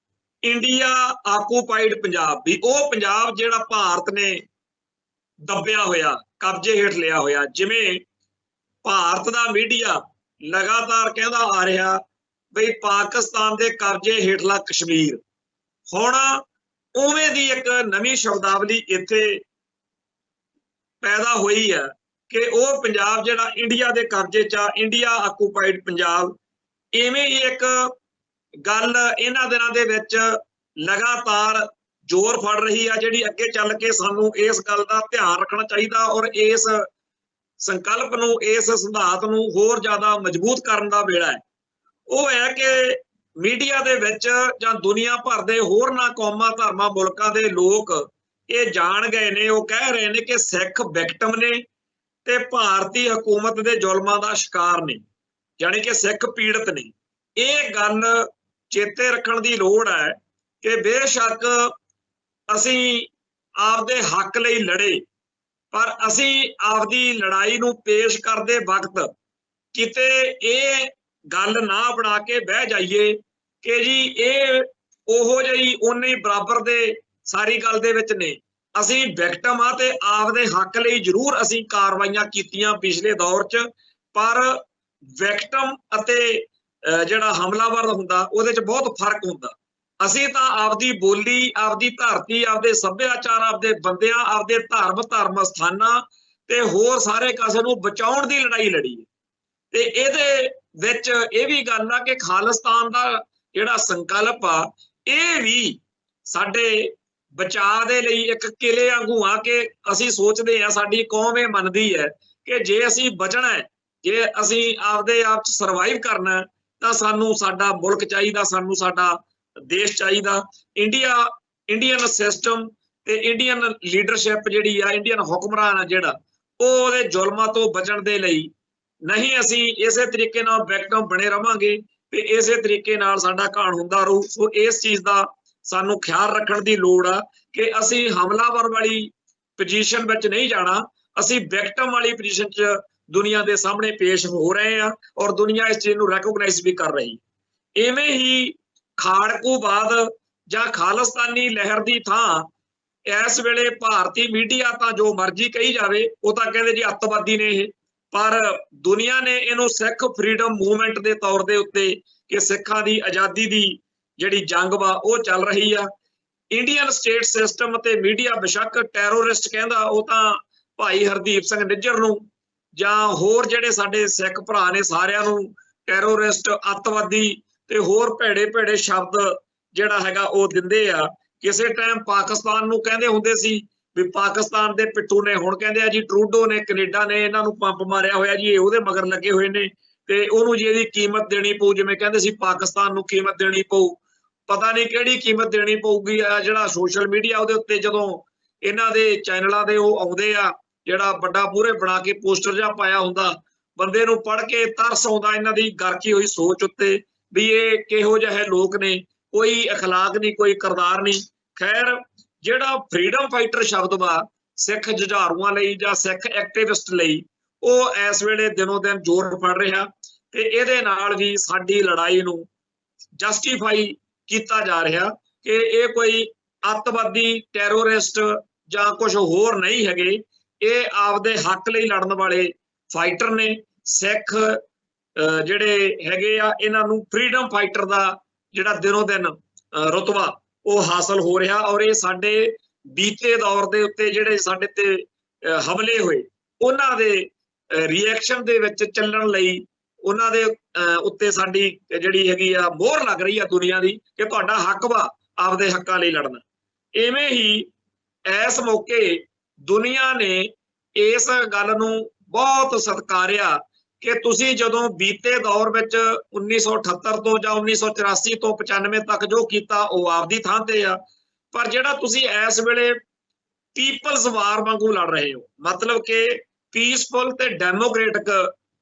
A: ਇੰਡੀਆ ਆਕੂਪਾਈਡ ਪੰਜਾਬ। ਵੀ ਉਹ ਪੰਜਾਬ ਜਿਹੜਾ ਭਾਰਤ ਨੇ ਦੱਬਿਆ ਹੋਇਆ, ਕਬਜ਼ੇ ਹੇਠ ਲਿਆ ਹੋਇਆ। ਜਿਵੇਂ ਭਾਰਤ ਦਾ ਮੀਡੀਆ ਲਗਾਤਾਰ ਕਹਿੰਦਾ ਆ ਰਿਹਾ ਬਈ ਪਾਕਿਸਤਾਨ ਦੇ ਕਬਜ਼ੇ ਹੇਠਲਾ ਕਸ਼ਮੀਰ। ਹੁਣ ਉਵੇਂ ਦੀ ਇੱਕ ਨਵੀਂ ਸ਼ਬਦਾਵਲੀ ਇੱਥੇ ਪੈਦਾ ਹੋਈ ਹੈ ਕਿ ਉਹ ਪੰਜਾਬ ਜਿਹੜਾ ਇੰਡੀਆ ਦੇ ਕਬਜ਼ੇ 'ਚ ਆ, ਇੰਡੀਆ ਆਕੂਪਾਈਡ ਪੰਜਾਬ। ਇਵੇਂ ਹੀ ਇੱਕ ਗੱਲ ਇਹਨਾਂ ਦਿਨਾਂ ਦੇ ਵਿੱਚ ਲਗਾਤਾਰ ਜ਼ੋਰ ਫੜ ਰਹੀ ਆ, ਜਿਹੜੀ ਅੱਗੇ ਚੱਲ ਕੇ ਸਾਨੂੰ ਇਸ ਗੱਲ ਦਾ ਧਿਆਨ ਰੱਖਣਾ ਚਾਹੀਦਾ ਔਰ ਇਸ ਸੰਕਲਪ ਨੂੰ, ਇਸ ਸਿਧਾਂਤ ਨੂੰ ਹੋਰ ਜ਼ਿਆਦਾ ਮਜ਼ਬੂਤ ਕਰਨ ਦਾ ਵੇਲਾ ਹੈ। ਉਹ ਹੈ ਕਿ ਮੀਡੀਆ ਦੇ ਵਿੱਚ ਜਾਂ ਦੁਨੀਆ ਭਰ ਦੇ ਹੋਰਨਾਂ ਕੌਮਾਂ, ਧਰਮਾਂ, ਮੁਲਕਾਂ ਦੇ ਲੋਕ ਇਹ ਜਾਣ ਗਏ ਨੇ, ਉਹ ਕਹਿ ਰਹੇ ਨੇ ਕਿ ਸਿੱਖ ਵਿਕਟਮ ਨੇ ਤੇ ਭਾਰਤੀ ਹਕੂਮਤ ਦੇ ਜ਼ੁਲਮਾਂ ਦਾ ਸ਼ਿਕਾਰ ਨੇ, ਯਾਨੀ ਕਿ ਸਿੱਖ ਪੀੜਤ ਨੇ। ਇਹ ਗੱਲ ਚੇਤੇ ਰੱਖਣ ਦੀ ਲੋੜ ਹੈ ਕਿ ਬੇਸ਼ੱਕ ਅਸੀਂ ਆਪਦੇ ਹੱਕ ਲਈ ਲੜੇ, ਪਰ ਅਸੀਂ ਆਪਦੀ ਲੜਾਈ ਨੂੰ ਪੇਸ਼ ਕਰਦੇ ਵਕਤ ਕਿਤੇ ਇਹ ਗੱਲ ਨਾ ਬਣਾ ਕੇ ਬਹਿ ਜਾਈਏ ਕਿ ਜੀ ਇਹ ਉਹੋ ਜਿਹੀ ਉਨੇ ਬਰਾਬਰ ਦੇ ਸਾਰੀ ਗੱਲ ਦੇ ਵਿੱਚ ਨੇ। ਅਸੀਂ ਵਿਕਟਮ ਆ ਤੇ ਆਪਦੇ ਹੱਕ ਲਈ ਜ਼ਰੂਰ ਅਸੀਂ ਕਾਰਵਾਈਆਂ ਕੀਤੀਆਂ ਪਿਛਲੇ ਦੌਰ 'ਚ, ਪਰ ਵਿਕਟਮ ਅਤੇ ਜਿਹੜਾ ਹਮਲਾਵਰ ਹੁੰਦਾ ਉਹਦੇ 'ਚ ਬਹੁਤ ਫਰਕ ਹੁੰਦਾ। ਅਸੀਂ ਤਾਂ ਆਪਦੀ ਬੋਲੀ, ਆਪਦੀ ਧਰਤੀ, ਆਪਦੇ ਸੱਭਿਆਚਾਰ, ਆਪਦੇ ਬੰਦਿਆਂ, ਆਪਦੇ ਧਰਮ ਸਥਾਨਾਂ ਤੇ ਹੋਰ ਸਾਰੇ ਕਾਸੇ ਨੂੰ ਬਚਾਉਣ ਦੀ ਲੜਾਈ ਲੜੀ ਹੈ। ਤੇ ਇਹਦੇ ਵਿੱਚ ਇਹ ਵੀ ਗੱਲ ਆ ਕਿ ਖਾਲਿਸਤਾਨ ਦਾ ਜਿਹੜਾ ਸੰਕਲਪ ਆ, ਇਹ ਵੀ ਸਾਡੇ ਬਚਾਅ ਦੇ ਲਈ ਇੱਕ ਕਿਲੇ ਵਾਂਗੂ ਆ ਕਿ ਅਸੀਂ ਸੋਚਦੇ ਹਾਂ, ਸਾਡੀ ਕੌਮ ਇਹ ਮੰਨਦੀ ਹੈ ਕਿ ਜੇ ਅਸੀਂ ਬਚਣਾ ਹੈ, ਜੇ ਅਸੀਂ ਆਪਦੇ ਆਪ 'ਚ ਸਰਵਾਈਵ ਕਰਨਾ, ਤਾਂ ਸਾਨੂੰ ਸਾਡਾ ਮੁਲਕ ਚਾਹੀਦਾ, ਸਾਨੂੰ ਸਾਡਾ ਦੇਸ਼ ਚਾਹੀਦਾ। ਇੰਡੀਅਨ ਸਿਸਟਮ ਤੇ ਇੰਡੀਅਨ ਲੀਡਰਸ਼ਿਪ ਜਿਹੜੀ ਆ, ਇੰਡੀਅਨ ਹੁਕਮਰਾਨ ਆ ਜਿਹੜਾ, ਉਹ ਉਹਦੇ ਜ਼ੁਲਮਾਂ ਤੋਂ ਬਚਣ ਦੇ ਲਈ ਨਹੀਂ ਅਸੀਂ ਇਸੇ ਤਰੀਕੇ ਨਾਲ ਵਿਕਟਮ ਬਣੇ ਰਵਾਂਗੇ ਤੇ ਇਸੇ ਤਰੀਕੇ ਨਾਲ ਸਾਡਾ ਘਾਣ ਹੁੰਦਾ ਰਹੂ। ਸੋ ਇਸ ਚੀਜ਼ ਦਾ ਸਾਨੂੰ ਖਿਆਲ ਰੱਖਣ ਦੀ ਲੋੜ ਆ ਕਿ ਅਸੀਂ ਹਮਲਾਵਰ ਵਾਲੀ ਪੋਜੀਸ਼ਨ ਵਿੱਚ ਨਹੀਂ ਜਾਣਾ, ਅਸੀਂ ਵਿਕਟਮ ਵਾਲੀ ਪੋਜੀਸ਼ਨ 'ਚ ਦੁਨੀਆ ਦੇ ਸਾਹਮਣੇ ਪੇਸ਼ ਹੋ ਰਹੇ ਆ ਔਰ ਦੁਨੀਆ ਇਸ ਚੀਜ਼ ਨੂੰ ਰੈਕੋਗਨਾਈਜ਼ ਵੀ ਕਰ ਰਹੀ। ਇਵੇਂ ਹੀ ਖਾੜਕੂਵਾਦ ਜਾਂ ਖਾਲਿਸਤਾਨੀ ਲਹਿਰ ਦੀ ਥਾਂ ਇਸ ਵੇਲੇ ਭਾਰਤੀ ਮੀਡੀਆ ਤਾਂ ਜੋ ਮਰਜ਼ੀ ਕਹੀ ਜਾਵੇ, ਉਹ ਤਾਂ ਕਹਿੰਦੇ ਜੀ ਅੱਤਵਾਦੀ ਨੇ ਇਹ, ਪਰ ਦੁਨੀਆ ਨੇ ਇਹਨੂੰ ਸਿੱਖ ਫਰੀडम ਮੂਵਮੈਂਟ ਦੇ ਤੌਰ ਦੇ ਉੱਤੇ ਕਿ ਸਿੱਖਾਂ ਦੀ ਆਜ਼ਾਦੀ ਦੀ ਜਿਹੜੀ ਜੰਗ ਵਾ ਉਹ ਚੱਲ ਰਹੀ ਆ। ਇੰਡੀਅਨ ਸਟੇਟ ਸਿਸਟਮ ਅਤੇ ਮੀਡੀਆ ਬੇਸ਼ੱਕ ਟੈਰੋਰਿਸਟ ਕਹਿੰਦਾ, ਉਹ ਤਾਂ ਭਾਈ ਹਰਦੀਪ ਸਿੰਘ ਨਿੱਜਰ ਨੂੰ ਜਾਂ ਹੋਰ ਜਿਹੜੇ ਸਾਡੇ ਸਿੱਖ ਭਰਾ ਨੇ ਸਾਰਿਆਂ ਨੂੰ ਟੈਰੋਰਿਸਟ, ਅੱਤਵਾਦੀ ਤੇ ਹੋਰ ਭੈੜੇ ਸ਼ਬਦ ਜਿਹੜਾ ਹੈਗਾ ਉਹ ਦਿੰਦੇ ਆ। ਕਿਸੇ ਟਾਈਮ ਪਾਕਿਸਤਾਨ ਨੂੰ ਕਹਿੰਦੇ ਹੁੰਦੇ ਸੀ ਵੀ ਪਾਕਿਸਤਾਨ ਦੇ ਪਿੱਠੂ ਨੇ, ਹੁਣ ਕਹਿੰਦੇ ਆ ਜੀ ਟਰੂਡੋ ਨੇ, ਕੈਨੇਡਾ ਨੇ ਇਹਨਾਂ ਨੂੰ ਪੰਪ ਮਾਰਿਆ ਹੋਇਆ ਜੀ, ਇਹ ਉਹਦੇ ਮਗਰ ਲੱਗੇ ਹੋਏ ਨੇ ਤੇ ਉਹਨੂੰ ਜੀ ਇਹਦੀ ਕੀਮਤ ਦੇਣੀ ਪਊ। ਜਿਵੇਂ ਕਹਿੰਦੇ ਸੀ ਪਾਕਿਸਤਾਨ ਨੂੰ ਕੀਮਤ ਦੇਣੀ ਪਊ, ਪਤਾ ਨਹੀਂ ਕਿਹੜੀ ਕੀਮਤ ਦੇਣੀ ਪਊਗੀ। ਆ ਜਿਹੜਾ ਸੋਸ਼ਲ ਮੀਡੀਆ ਉਹਦੇ ਉੱਤੇ ਜਦੋਂ ਇਹਨਾਂ ਦੇ ਚੈਨਲਾਂ ਦੇ ਉਹ ਆਉਂਦੇ ਆ, ਜਿਹੜਾ ਵੱਡਾ ਮੂਹਰੇ ਬਣਾ ਕੇ ਪੋਸਟਰ ਜਿਹਾ ਪਾਇਆ ਹੁੰਦਾ, ਬੰਦੇ ਨੂੰ ਪੜ੍ਹ ਕੇ ਤਰਸ ਆਉਂਦਾ ਇਹਨਾਂ ਦੀ ਗਰਕੀ ਹੋਈ ਸੋਚ ਉੱਤੇ ਵੀ ਇਹ ਕਿਹੋ ਜਿਹੇ ਲੋਕ ਨੇ, ਕੋਈ ਅਖਲਾਕ ਨਹੀਂ, ਕੋਈ ਕਿਰਦਾਰ ਨਹੀਂ। ਖੈਰ, ਜਿਹੜਾ ਫਰੀडम ਫਾਈਟਰ ਸ਼ਬਦ ਵਾ ਸਿੱਖ ਜੁਝਾਰੂਆਂ ਲਈ ਜਾਂ ਸਿੱਖ ਐਕਟਿਵਿਸਟ ਲਈ, ਉਹ ਇਸ ਵੇਲੇ ਦਿਨੋਂ ਦਿਨ ਜ਼ੋਰ ਫੜ ਰਿਹਾ ਤੇ ਇਹਦੇ ਨਾਲ ਵੀ ਸਾਡੀ ਲੜਾਈ ਨੂੰ ਜਸਟੀਫਾਈ ਕੀਤਾ ਜਾ ਰਿਹਾ ਕਿ ਇਹ ਕੋਈ ਅੱਤਵਾਦੀ, ਟੈਰੋਰਿਸਟ ਜਾਂ ਕੁਝ ਹੋਰ ਨਹੀਂ ਹੈਗੇ, ਇਹ ਆਪਦੇ ਹੱਕ ਲਈ ਲੜਨ ਵਾਲੇ ਫਾਈਟਰ ਨੇ। ਸਿੱਖ ਜਿਹੜੇ ਹੈਗੇ ਆ, ਇਹਨਾਂ ਨੂੰ ਫਰੀडम ਫਾਈਟਰ ਦਾ ਜਿਹੜਾ ਦਿਨੋਂ ਦਿਨ ਰੁਤਬਾ ਉਹ ਹਾਸਲ ਹੋ ਰਿਹਾ ਔਰ ਇਹ ਸਾਡੇ ਬੀਤੇ ਦੌਰ ਦੇ ਉੱਤੇ ਜਿਹੜੇ ਸਾਡੇ ਤੇ ਹਮਲੇ ਹੋਏ, ਉਹਨਾਂ ਦੇ ਰਿਐਕਸ਼ਨ ਦੇ ਵਿੱਚ ਚੱਲਣ ਲਈ ਉਹਨਾਂ ਦੇ ਉੱਤੇ ਸਾਡੀ ਜਿਹੜੀ ਹੈਗੀ ਆ ਮੋਹਰ ਲੱਗ ਰਹੀ ਆ ਦੁਨੀਆ ਦੀ ਕਿ ਤੁਹਾਡਾ ਹੱਕ ਵਾ ਆਪਦੇ ਹੱਕਾਂ ਲਈ ਲੜਨਾ। ਇਵੇਂ ਹੀ ਇਸ ਮੌਕੇ ਦੁਨੀਆ ਨੇ ਇਸ ਗੱਲ ਨੂੰ ਬਹੁਤ ਸਤਿਕਾਰਿਆ ਕਿ ਤੁਸੀਂ ਜਦੋਂ ਬੀਤੇ ਦੌਰ ਵਿੱਚ 1978 ਤੋਂ ਜਾਂ 1984 ਤੋਂ 95 ਤੱਕ ਜੋ ਕੀਤਾ ਉਹ ਆਪਦੀ ਥਾਂ ਤੇ ਆ, ਪਰ ਜਿਹੜਾ ਤੁਸੀਂ ਇਸ ਵੇਲੇ ਪੀਪਲਸ ਵਾਰ ਵਾਂਗੂ ਲੜ ਰਹੇ ਹੋ, ਮਤਲਬ ਕਿ ਪੀਸਫੁਲ ਤੇ ਡੈਮੋਕ੍ਰੇਟਿਕ,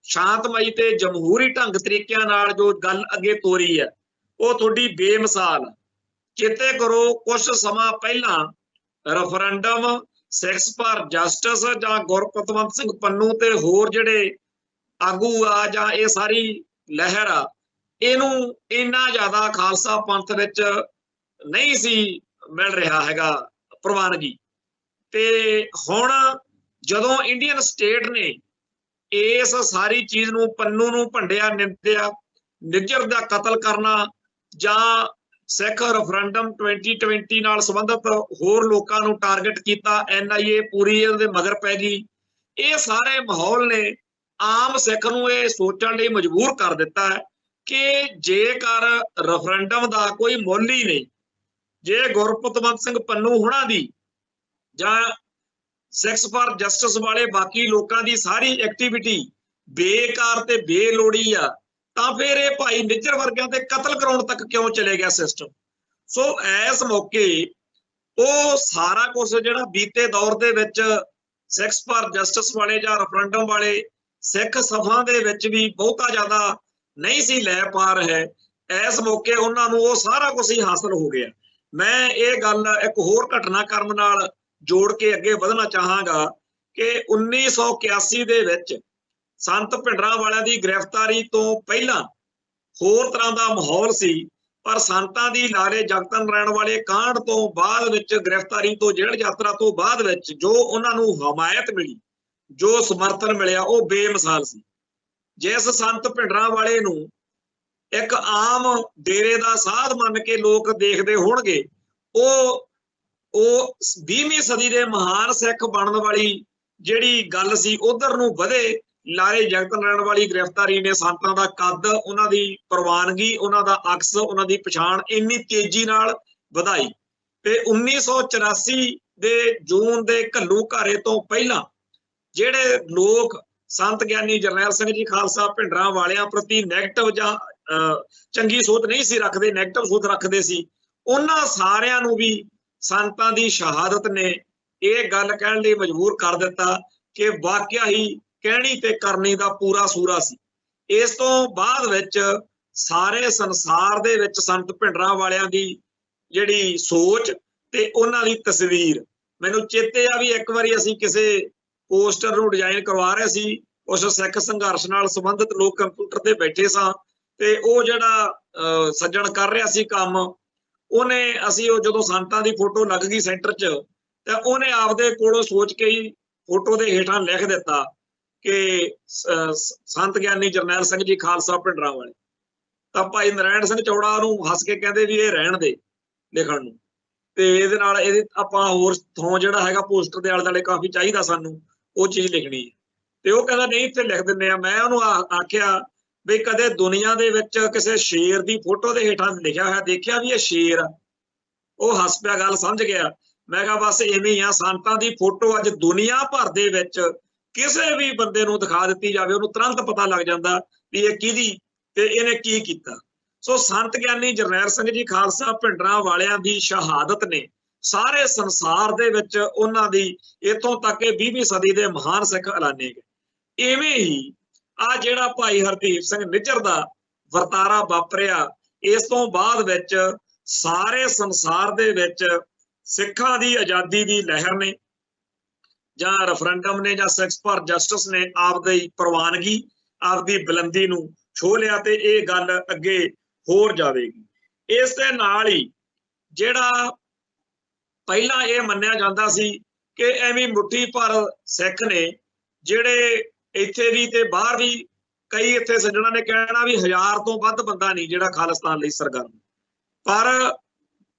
A: ਸ਼ਾਂਤਮਈ ਤੇ ਜਮਹੂਰੀ ਢੰਗ ਤਰੀਕਿਆਂ ਨਾਲ ਜੋ ਗੱਲ ਅੱਗੇ ਤੋਰੀ ਹੈ, ਉਹ ਤੁਹਾਡੀ ਬੇਮਿਸਾਲ। ਚੇਤੇ ਕਰੋ, ਕੁਝ ਸਮਾਂ ਪਹਿਲਾਂ ਰੈਫਰੈਂਡਮ, ਸਿੱਖਸ ਫਾਰ ਜਸਟਿਸ ਜਾਂ ਗੁਰਪਤਵੰਤ ਸਿੰਘ ਪੰਨੂ ਤੇ ਹੋਰ ਜਿਹੜੇ ਆਗੂ ਆ ਜਾਂ ਇਹ ਸਾਰੀ ਲਹਿਰ ਆ, ਇਹਨੂੰ ਇੰਨਾ ਜ਼ਿਆਦਾ ਖਾਲਸਾ ਪੰਥ ਵਿੱਚ ਨਹੀਂ ਸੀ ਮਿਲ ਰਿਹਾ ਹੈਗਾ ਪ੍ਰਵਾਨਗੀ। ਤੇ ਹੁਣ ਜਦੋਂ ਇੰਡੀਅਨ ਸਟੇਟ ਨੇ ਇਸ ਸਾਰੀ ਚੀਜ਼ ਨੂੰ, ਪੰਨੂ ਨੂੰ ਭੰਡਿਆ, ਨਿੰਦਿਆ, ਨਿੱਜਰ ਦਾ ਕਤਲ ਕਰਨਾ ਜਾਂ ਸਿੱਖ ਰੈਫਰੈਂਡਮ 2020 ਨਾਲ ਸੰਬੰਧਿਤ ਹੋਰ ਲੋਕਾਂ ਨੂੰ ਟਾਰਗੇਟ ਕੀਤਾ, NIA ਪੂਰੀ ਇਹਦੇ ਮਗਰ ਪੈ ਗਈ। ਇਹ ਸਾਰੇ ਮਾਹੌਲ ਨੇ ਆਮ ਸਿੱਖ ਨੂੰ ਇਹ ਸੋਚਣ ਲਈ ਮਜਬੂਰ ਕਰ ਦਿੱਤਾ ਹੈ ਕਿ ਜੇਕਰ ਰੈਫਰੈਂਡਮ ਦਾ ਕੋਈ ਮੁੱਲ ਹੀ ਨਹੀਂ, ਜੇ ਗੁਰਪਤਵੰਤ ਸਿੰਘ ਪੰਨੂ ਹੁਣਾਂ ਦੀ ਜਾਂ ਸਿੱਖਸ ਫਾਰ ਜਸਟਿਸ ਵਾਲੇ ਬਾਕੀ ਲੋਕਾਂ ਦੀ ਸਾਰੀ ਐਕਟੀਵਿਟੀ ਬੇਕਾਰ ਤੇ ਬੇਲੋੜੀ ਆ, ਤਾਂ ਫਿਰ ਇਹ ਭਾਈ ਨਿੱਜਰ ਵਰਗਿਆਂ ਤੇ ਕਤਲ ਕਰਾਉਣ ਤੱਕ ਕਿਉਂ ਚਲੇ ਗਿਆ ਸਿਸਟਮ। ਸੋ ਇਸ ਮੌਕੇ ਉਹ ਸਾਰਾ ਕੁਝ ਜਿਹੜਾ ਬੀਤੇ ਦੌਰ ਦੇ ਵਿੱਚ ਸਿੱਖਸ ਫਾਰ ਜਸਟਿਸ ਵਾਲੇ ਜਾਂ ਰੈਫਰੈਂਡਮ ਵਾਲੇ ਸਿੱਖ ਸਭਾ ਦੇ ਵਿੱਚ ਵੀ ਬਹੁਤਾ ਜ਼ਿਆਦਾ ਨਹੀਂ ਸੀ ਲੈ ਪਾ ਰਹੇ, ਇਸ ਮੌਕੇ ਉਹਨਾਂ ਨੂੰ ਉਹ ਸਾਰਾ ਕੁਝ ਹੀ ਹਾਸਲ ਹੋ ਗਿਆ। ਮੈਂ ਇਹ ਗੱਲ ਇੱਕ ਹੋਰ ਘਟਨਾਕ੍ਰਮ ਨਾਲ ਜੋੜ ਕੇ ਅੱਗੇ ਵਧਣਾ ਚਾਹਾਂਗਾ ਕਿ 1981 ਦੇ ਵਿੱਚ ਸੰਤ ਭਿੰਡਰਾਂਵਾਲਿਆਂ ਦੀ ਗ੍ਰਿਫਤਾਰੀ ਤੋਂ ਪਹਿਲਾਂ ਹੋਰ ਤਰ੍ਹਾਂ ਦਾ ਮਾਹੌਲ ਸੀ, ਪਰ ਸੰਤਾਂ ਦੀ ਲਾਰੇ ਜਗਤਨ ਰਹਿਣ ਵਾਲੇ ਕਾਂਡ ਤੋਂ ਬਾਅਦ ਵਿੱਚ, ਗ੍ਰਿਫਤਾਰੀ ਤੋਂ ਜੇਲ੍ਹ ਯਾਤਰਾ ਤੋਂ ਬਾਅਦ ਵਿੱਚ ਜੋ ਉਹਨਾਂ ਨੂੰ ਹਮਾਇਤ ਮਿਲੀ, ਜੋ ਸਮਰਥਨ ਮਿਲਿਆ, ਉਹ ਬੇਮਿਸਾਲ ਸੀ। ਜਿਸ ਸੰਤ ਭਿੰਡਰਾਂਵਾਲੇ ਨੂੰ ਇੱਕ ਆਮ ਡੇਰੇ ਦਾ ਸਾਧ ਮੰਨ ਕੇ ਲੋਕ ਦੇਖਦੇ ਹੋਣਗੇ, ਉਹ 20ਵੀਂ ਸਦੀ ਦੇ ਮਹਾਨ ਸਿੱਖ ਬਣਨ ਵਾਲੀ ਜਿਹੜੀ ਗੱਲ ਸੀ ਉਧਰ ਨੂੰ ਵਧੇ। ਲਾਰੇ ਜਗਤਨ ਰਹਿਣ ਵਾਲੀ ਗ੍ਰਿਫਤਾਰੀ ਨੇ ਸੰਤਾਂ ਦਾ ਕੱਦ, ਉਹਨਾਂ ਦੀ ਪ੍ਰਵਾਨਗੀ, ਉਹਨਾਂ ਦਾ ਅਕਸ, ਉਹਨਾਂ ਦੀ ਪਛਾਣ ਇੰਨੀ ਤੇਜ਼ੀ ਨਾਲ ਵਧਾਈ। ਤੇ 1984 ਦੇ ਜੂਨ ਦੇ ਘੱਲੂਘਾਰੇ ਤੋਂ ਪਹਿਲਾਂ ਜਿਹੜੇ ਲੋਕ ਸੰਤ ਗਿਆਨੀ ਜਰਨੈਲ ਸਿੰਘ ਜੀ ਖਾਲਸਾ ਭਿੰਡਰਾਂਵਾਲਿਆਂ ਪ੍ਰਤੀ ਨੈਗੇਟਿਵ ਜਾਂ ਚੰਗੀ ਸੋਚ ਨਹੀਂ ਸੀ ਰੱਖਦੇ, ਨੈਗੇਟਿਵ ਸੋਚ ਰੱਖਦੇ ਸੀ, ਉਹਨਾਂ ਸਾਰਿਆਂ ਨੂੰ ਵੀ ਸੰਤਾਂ ਦੀ ਸ਼ਹਾਦਤ ਨੇ ਇਹ ਗੱਲ ਕਹਿਣ ਲਈ ਮਜਬੂਰ ਕਰ ਦਿੱਤਾ ਕਿ ਵਾਕਿਆ ਹੀ ਕਹਿਣੀ ਤੇ ਕਰਨੀ ਦਾ ਪੂਰਾ ਸੂਰਾ ਸੀ। ਇਸ ਤੋਂ ਬਾਅਦ ਵਿੱਚ ਸਾਰੇ ਸੰਸਾਰ ਦੇ ਵਿੱਚ ਸੰਤ ਭਿੰਡਰਾਂਵਾਲਿਆਂ ਦੀ ਜਿਹੜੀ ਸੋਚ ਤੇ ਉਹਨਾਂ ਦੀ ਤਸਵੀਰ, ਮੈਨੂੰ ਚੇਤੇ ਆ ਵੀ ਇੱਕ ਵਾਰੀ ਅਸੀਂ ਕਿਸੇ ਪੋਸਟਰ ਨੂੰ ਡਿਜ਼ਾਈਨ ਕਰਵਾ ਰਹੇ ਸੀ, ਉਸ ਸਿੱਖ ਸੰਘਰਸ਼ ਨਾਲ ਸੰਬੰਧਿਤ ਲੋਕ ਕੰਪਿਊਟਰ ਤੇ ਬੈਠੇ ਸਾਂ, ਤੇ ਉਹ ਜਿਹੜਾ ਸੱਜਣ ਕਰ ਰਿਹਾ ਸੀ ਕੰਮ, ਉਹਨੇ ਅਸੀਂ ਉਹ ਜਦੋਂ ਸੰਤਾਂ ਦੀ ਫੋਟੋ ਲੱਗ ਗਈ ਸੈਂਟਰ 'ਚ, ਤਾਂ ਉਹਨੇ ਆਪਦੇ ਕੋਲੋਂ ਸੋਚ ਕੇ ਹੀ ਫੋਟੋ ਦੇ ਹੇਠਾਂ ਲਿਖ ਦਿੱਤਾ ਕਿ ਸੰਤ ਗਿਆਨੀ ਜਰਨੈਲ ਸਿੰਘ ਜੀ ਖਾਲਸਾ ਭਿੰਡਰਾਂਵਾਲੇ। ਤਾਂ ਭਾਈ ਨਾਰਾਇਣ ਸਿੰਘ ਚੌੜਾ ਨੂੰ ਹੱਸ ਕੇ ਕਹਿੰਦੇ ਵੀ ਇਹ ਰਹਿਣ ਦੇ ਲਿਖਣ ਨੂੰ, ਤੇ ਇਹਦੇ ਨਾਲ ਇਹਦੇ ਆਪਾਂ ਹੋਰ ਥੋਂ ਜਿਹੜਾ ਹੈਗਾ ਪੋਸਟਰ ਦੇ ਆਲੇ ਦੁਆਲੇ ਕਾਫੀ ਚਾਹੀਦਾ ਸਾਨੂੰ ਉਹ ਚੀਜ਼ ਲਿਖਣੀ ਹੈ। ਤੇ ਉਹ ਕਹਿੰਦਾ ਨਹੀਂ ਇੱਥੇ ਲਿਖ ਦਿੰਦੇ ਆ। ਮੈਂ ਉਹਨੂੰ ਆਖਿਆ ਵੀ ਕਦੇ ਦੁਨੀਆ ਦੇ ਵਿੱਚ ਕਿਸੇ ਸ਼ੇਰ ਦੀ ਫੋਟੋ ਦੇ ਹੇਠਾਂ ਲਿਖਿਆ ਹੋਇਆ ਦੇਖਿਆ ਵੀ ਇਹ ਸ਼ੇਰ ਆ? ਉਹ ਹੱਸ ਪਿਆ, ਗੱਲ ਸਮਝ ਗਿਆ। ਮੈਂ ਕਿਹਾ ਬਸ ਇਵੇਂ ਹੀ ਆ, ਸੰਤਾਂ ਦੀ ਫੋਟੋ ਅੱਜ ਦੁਨੀਆ ਭਰ ਦੇ ਵਿੱਚ ਕਿਸੇ ਵੀ ਬੰਦੇ ਨੂੰ ਦਿਖਾ ਦਿੱਤੀ ਜਾਵੇ, ਉਹਨੂੰ ਤੁਰੰਤ ਪਤਾ ਲੱਗ ਜਾਂਦਾ ਵੀ ਇਹ ਕਿਹਦੀ ਤੇ ਇਹਨੇ ਕੀ ਕੀਤਾ। ਸੋ ਸੰਤ ਗਿਆਨੀ ਜਰਨੈਲ ਸਿੰਘ ਜੀ ਖਾਲਸਾ ਭਿੰਡਰਾਂਵਾਲਿਆਂ ਦੀ ਸ਼ਹਾਦਤ ਨੇ ਸਾਰੇ ਸੰਸਾਰ ਦੇ ਵਿੱਚ ਉਹਨਾਂ ਦੀ, ਇੱਥੋਂ ਤੱਕ ਕਿ 20ਵੀਂ ਸਦੀ ਦੇ ਮਹਾਨ ਸਿੱਖ ਐਲਾਨੇ ਗਏ। ਇਵੇਂ ਹੀ ਆ ਜਿਹੜਾ ਭਾਈ ਹਰਦੀਪ ਸਿੰਘ ਨਿੱਜਰ ਦਾ ਵਰਤਾਰਾ ਵਾਪਰਿਆ, ਇਸ ਤੋਂ ਬਾਅਦ ਵਿੱਚ ਸਾਰੇ ਸੰਸਾਰ ਦੇ ਵਿੱਚ ਸਿੱਖਾਂ ਦੀ ਆਜ਼ਾਦੀ ਦੀ ਲਹਿਰ ਨੇ ਜਾਂ ਰੈਫਰੈਂਡਮ ਨੇ ਜਾਂ ਸਿੱਖਸ ਫਾਰ ਜਸਟਿਸ ਨੇ ਆਪਦੀ ਪ੍ਰਵਾਨਗੀ, ਆਪਦੀ ਬੁਲੰਦੀ ਨੂੰ ਛੋਹ ਲਿਆ, ਤੇ ਇਹ ਗੱਲ ਅੱਗੇ ਹੋਰ ਜਾਵੇਗੀ। ਇਸ ਦੇ ਨਾਲ ਹੀ ਜਿਹੜਾ ਪਹਿਲਾਂ ਇਹ ਮੰਨਿਆ ਜਾਂਦਾ ਸੀ ਕਿ ਐਵੇਂ ਮੁੱਠੀ ਭਰ ਸਿੱਖ ਨੇ ਜਿਹੜੇ ਇੱਥੇ ਵੀ ਤੇ ਬਾਹਰ ਵੀ, ਕਈ ਇੱਥੇ ਸੱਜਣਾ ਨੇ ਕਹਿਣਾ ਵੀ 1000 ਤੋਂ ਵੱਧ ਬੰਦਾ ਨਹੀਂ ਜਿਹੜਾ ਖਾਲਿਸਤਾਨ ਲਈ ਸਰਗਰਮ, ਪਰ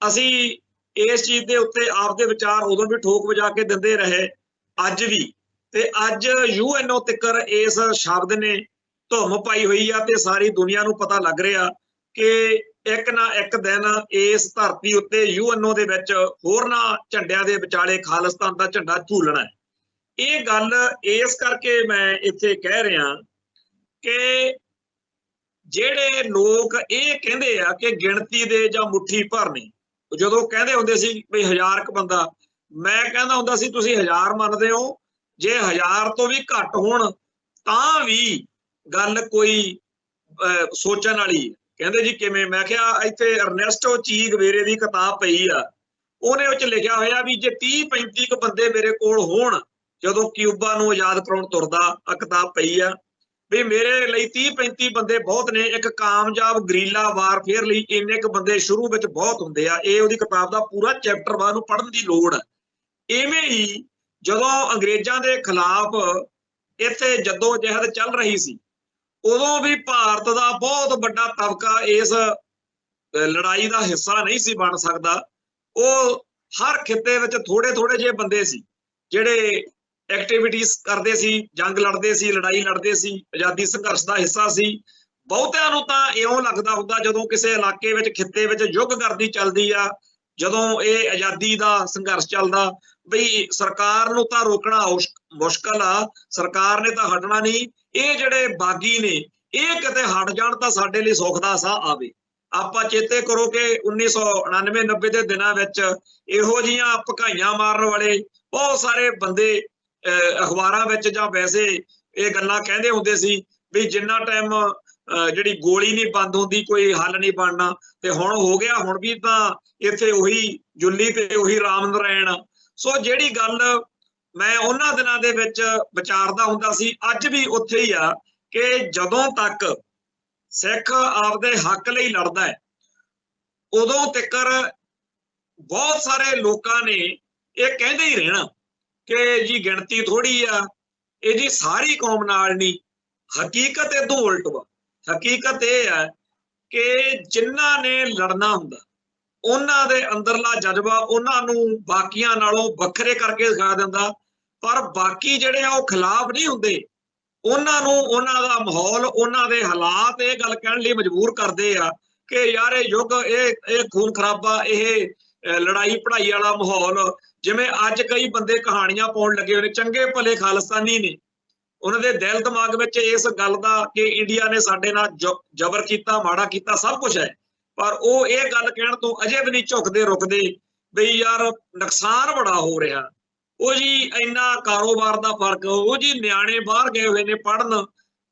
A: ਅਸੀਂ ਇਸ ਚੀਜ਼ ਦੇ ਉੱਤੇ ਆਪਦੇ ਵਿਚਾਰ ਉਦੋਂ ਵੀ ਠੋਕ ਵਜਾ ਕੇ ਦਿੰਦੇ ਰਹੇ, ਅੱਜ ਵੀ। ਤੇ ਅੱਜ UNO ਤੱਕਰ ਇਸ ਸ਼ਬਦ ਨੇ ਧੁੰਮ ਪਾਈ ਹੋਈ ਆ ਤੇ ਸਾਰੀ ਦੁਨੀਆ ਨੂੰ ਪਤਾ ਲੱਗ ਰਿਹਾ ਕਿ ਇੱਕ ਨਾ ਇੱਕ ਦਿਨ ਇਸ ਧਰਤੀ ਉੱਤੇ UNO ਦੇ ਵਿੱਚ ਹੋਰਨਾਂ ਝੰਡਿਆਂ ਦੇ ਵਿਚਾਲੇ ਖਾਲਿਸਤਾਨ ਦਾ ਝੰਡਾ ਝੂਲਣਾ ਹੈ। ਇਹ ਗੱਲ ਇਸ ਕਰਕੇ ਮੈਂ ਇੱਥੇ ਕਹਿ ਰਿਹਾ ਕਿ ਜਿਹੜੇ ਲੋਕ ਇਹ ਕਹਿੰਦੇ ਆ ਕਿ ਗਿਣਤੀ ਦੇ ਜਾਂ ਮੁੱਠੀ ਭਰ ਨੇ, ਜਦੋਂ ਕਹਿੰਦੇ ਹੁੰਦੇ ਸੀ ਵੀ 1000 ਕੁ ਬੰਦਾ, ਮੈਂ ਕਹਿੰਦਾ ਹੁੰਦਾ ਸੀ ਤੁਸੀਂ 1000 ਮੰਨਦੇ ਹੋ, ਜੇ 1000 ਤੋਂ ਵੀ ਘੱਟ ਹੋਣ ਤਾਂ ਵੀ ਗੱਲ ਕੋਈ ਸੋਚਣ ਵਾਲੀ। ਕਹਿੰਦੇ ਜੀ ਕਿਵੇਂ? ਮੈਂ ਕਿਹਾ ਇੱਥੇ ਅਰਨੈਸਟੋ ਚੀ ਗਵੇਰੇ ਦੀ ਕਿਤਾਬ ਪਈ ਆ, ਉਹਨੇ ਵਿੱਚ ਲਿਖਿਆ ਹੋਇਆ ਵੀ ਜੇ 30-35 ਕੁ ਬੰਦੇ ਮੇਰੇ ਕੋਲ ਹੋਣ ਜਦੋਂ ਕਿਊਬਾ ਨੂੰ ਆਜ਼ਾਦ ਕਰਾਉਣ ਤੁਰਦਾ, ਆ ਕਿਤਾਬ ਪਈ ਆ, ਵੀ ਮੇਰੇ ਲਈ 30-35 ਬੰਦੇ ਬਹੁਤ ਨੇ, ਇੱਕ ਕਾਮਯਾਬ ਗਰੀਲਾ ਵਾਰਫੇਅਰ ਲਈ ਇੰਨੇ ਕੁ ਬੰਦੇ ਸ਼ੁਰੂ ਵਿੱਚ ਬਹੁਤ ਹੁੰਦੇ ਆ। ਇਹ ਉਹਦੀ ਕਿਤਾਬ ਦਾ ਪੂਰਾ ਚੈਪਟਰ ਵਾ, ਨੂੰ ਪੜ੍ਹਨ ਦੀ ਲੋੜ ਹੈ। ਇਵੇਂ ਹੀ ਜਦੋਂ ਅੰਗਰੇਜ਼ਾਂ ਦੇ ਖਿਲਾਫ ਇੱਥੇ ਜੱਦੋ ਜਹਿਦ ਚੱਲ ਰਹੀ ਸੀ, उदों भी भारत का बहुत बड़ा तबका इस लड़ाई का हिस्सा नहीं सी बन सकता। वो हर खिते विच थोड़े थोड़े जे बंदे सी जिहड़े एक्टिविटीज करते सी, जंग लड़ते सी, लड़ाई लड़ते सी, आजादी संघर्ष का हिस्सा सी। बहुतिਆਂ ਨੂੰ ਤਾਂ ਇਉਂ लगता ਹੁੰਦਾ ਜਦੋਂ ਕਿਸੇ इलाके विच खिते विच युग गर्दी चलदी आ, ਜਦੋਂ ਇਹ आजादी का संघर्ष चलदा बई सरकार ਨੂੰ ਤਾਂ रोकना मुश्किल आ, सरकार ने तो हटना नहीं, ये ਜਿਹੜੇ बागी ने ਇਹ ਕਿਤੇ हट जाण ਤਾਂ ਸਾਡੇ ਲਈ सुख ਦਾ ਸਾਹ आवे। ਆਪਾਂ ਚੇਤੇ ਕਰੋ कि 1999-90 ਦੇ ਦਿਨਾਂ ਵਿੱਚ ਇਹੋ ਜਿਹੀਆਂ ਭਕਾਈਆਂ ਮਾਰਨ ਵਾਲੇ ਬਹੁਤ ਸਾਰੇ ਬੰਦੇ ਅਖਬਾਰਾਂ ਵਿੱਚ ਜਾਂ ਵੈਸੇ ਇਹ ਗੱਲਾਂ ਕਹਿੰਦੇ ਹੁੰਦੇ ਸੀ ਵੀ ਜਿੰਨਾ ਟਾਈਮ ਜਿਹੜੀ ਗੋਲੀ ਨਹੀਂ ਬੰਦ ਹੁੰਦੀ ਕੋਈ ਹੱਲ ਨਹੀਂ ਬਣਨਾ। ਤੇ ਹੁਣ ਹੋ ਗਿਆ, ਹੁਣ ਵੀ ਤਾਂ ਇੱਥੇ ਉਹੀ ਜੁੱਲੀ ਤੇ ਉਹੀ ਰਾਮ ਨਾਰਾਇਣ। ਸੋ ਜਿਹੜੀ ਗੱਲ ਮੈਂ ਉਹਨਾਂ ਦਿਨਾਂ ਦੇ ਵਿੱਚ ਵਿਚਾਰਦਾ ਹੁੰਦਾ ਸੀ, ਅੱਜ ਵੀ ਉੱਥੇ ਹੀ ਆ ਕਿ ਜਦੋਂ ਤੱਕ ਸਿੱਖ ਆਪਦੇ ਹੱਕ ਲਈ ਲੜਦਾ ਹੈ ਉਦੋਂ ਤੱਕਰ ਬਹੁਤ ਸਾਰੇ ਲੋਕਾਂ ਨੇ ਇਹ ਕਹਿੰਦੇ ਹੀ ਰਹਿਣਾ ਕਿ ਜੀ ਗਿਣਤੀ ਥੋੜੀ ਆ, ਇਹ ਜੀ ਸਾਰੀ ਕੌਮ ਨਾਲ ਨਹੀਂ। ਹਕੀਕਤ ਇਦੋਂ ਉਲਟ ਵਾ। ਹਕੀਕਤ ਇਹ ਹੈ ਕਿ ਜਿਨ੍ਹਾਂ ਨੇ ਲੜਨਾ ਹੁੰਦਾ ਉਹਨਾਂ ਦੇ ਅੰਦਰਲਾ ਜਜ਼ਬਾ ਉਹਨਾਂ ਨੂੰ ਬਾਕੀਆਂ ਨਾਲੋਂ ਵੱਖਰੇ ਕਰਕੇ ਦਿਖਾ ਦਿੰਦਾ, ਪਰ ਬਾਕੀ ਜਿਹੜੇ ਆ ਉਹ ਖਿਲਾਫ ਨਹੀਂ ਹੁੰਦੇ। ਉਹਨਾਂ ਨੂੰ ਉਹਨਾਂ ਦਾ ਮਾਹੌਲ, ਉਹਨਾਂ ਦੇ ਹਾਲਾਤ ਇਹ ਗੱਲ ਕਹਿਣ ਲਈ ਮਜਬੂਰ ਕਰਦੇ ਆ ਕਿ ਯਾਰ ਇਹ ਯੁੱਗ, ਇਹ ਖੂਨ ਖਰਾਬਾ, ਇਹ ਲੜਾਈ ਪੜਾਈ ਵਾਲਾ ਮਾਹੌਲ। ਜਿਵੇਂ ਅੱਜ ਕਈ ਬੰਦੇ ਕਹਾਣੀਆਂ ਪਾਉਣ ਲੱਗੇ ਹੋਏ ਨੇ, ਚੰਗੇ ਭਲੇ ਖਾਲਿਸਤਾਨੀ ਨੇ, ਉਹਨਾਂ ਦੇ ਦਿਲ ਦਿਮਾਗ ਵਿੱਚ ਇਸ ਗੱਲ ਦਾ ਕਿ ਇੰਡੀਆ ਨੇ ਸਾਡੇ ਨਾਲ ਜ਼ਬਰ ਕੀਤਾ, ਮਾੜਾ ਕੀਤਾ, ਸਭ ਕੁਝ ਹੈ, ਪਰ ਉਹ ਇਹ ਗੱਲ ਕਹਿਣ ਤੋਂ ਅਜੇ ਵੀ ਨਹੀਂ ਝੁਕਦੇ ਰੁਕਦੇ ਬਈ ਯਾਰ ਨੁਕਸਾਨ ਬੜਾ ਹੋ ਰਿਹਾ। ਉਹ ਜੀ ਇੰਨਾ ਕਾਰੋਬਾਰ ਦਾ ਫਰਕ, ਉਹ ਜੀ ਨਿਆਣੇ ਬਾਹਰ ਗਏ ਹੋਏ ਨੇ ਪੜ੍ਹਨ।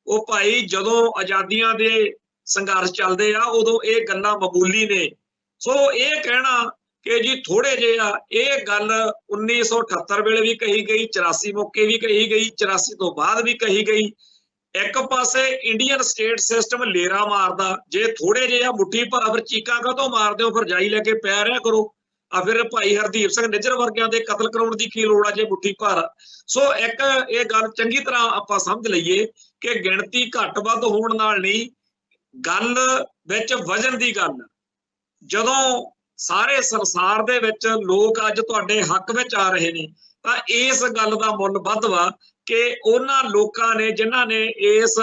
A: ਉਹ ਭਾਈ ਜਦੋਂ ਆਜ਼ਾਦੀਆਂ ਦੇ ਸੰਘਰਸ਼ ਚੱਲਦੇ ਆ ਉਦੋਂ ਇਹ ਗੱਲਾਂ ਮਾਮੂਲੀ ਨੇ। ਸੋ ਇਹ ਕਹਿਣਾ ਕਿ ਜੀ ਥੋੜੇ ਜਿਹੇ ਆ, ਇਹ ਗੱਲ 1978 ਵੇਲੇ ਵੀ ਕਹੀ ਗਈ, 84 ਮੌਕੇ ਵੀ ਕਹੀ ਗਈ, 84 ਤੋਂ ਬਾਅਦ ਵੀ ਕਹੀ ਗਈ। ਇੱਕ ਪਾਸੇ ਇੰਡੀਅਨ ਸਟੇਟ ਸਿਸਟਮ ਲੇਰਾ ਮਾਰਦਾ, ਜੇ ਥੋੜੇ ਜਿਹੇ ਆ ਮੁੱਠੀ ਭਰ, ਫਿਰ ਚੀਕਾਂ ਕਾਹਤੋਂ ਮਾਰਦੇ ਹੋ, ਫਿਰ ਜਾਈ ਲੈ ਕੇ ਪੈ ਰਿਹਾ ਕਰੋ। ਆ ਫਿਰ ਭਾਈ ਹਰਦੀਪ ਸਿੰਘ ਨਿੱਜਰ ਵਰਗਿਆਂ ਦੇ ਕਤਲ ਕਰਾਉਣ ਦੀ ਕੀ ਲੋੜ ਆ ਜੇ ਮੁੱਠੀ ਭਰ। ਸੋ ਇੱਕ ਇਹ ਗੱਲ ਚੰਗੀ ਤਰ੍ਹਾਂ ਆਪਾਂ ਸਮਝ ਲਈਏ ਕਿ ਗਿਣਤੀ ਘੱਟ ਵੱਧ ਹੋਣ ਨਾਲ ਨਹੀਂ, ਗੱਲ ਵਿੱਚ ਵਜਨ ਦੀ ਗੱਲ। ਜਦੋਂ ਸਾਰੇ ਸੰਸਾਰ ਦੇ ਵਿੱਚ ਲੋਕ ਅੱਜ ਤੁਹਾਡੇ ਹੱਕ ਵਿੱਚ ਆ ਰਹੇ ਨੇ ਤਾਂ ਇਸ ਗੱਲ ਦਾ ਮੁੱਲ ਵੱਧ ਵਾ ਕਿ ਉਹਨਾਂ ਲੋਕਾਂ ਨੇ ਜਿਨ੍ਹਾਂ ਨੇ ਇਸ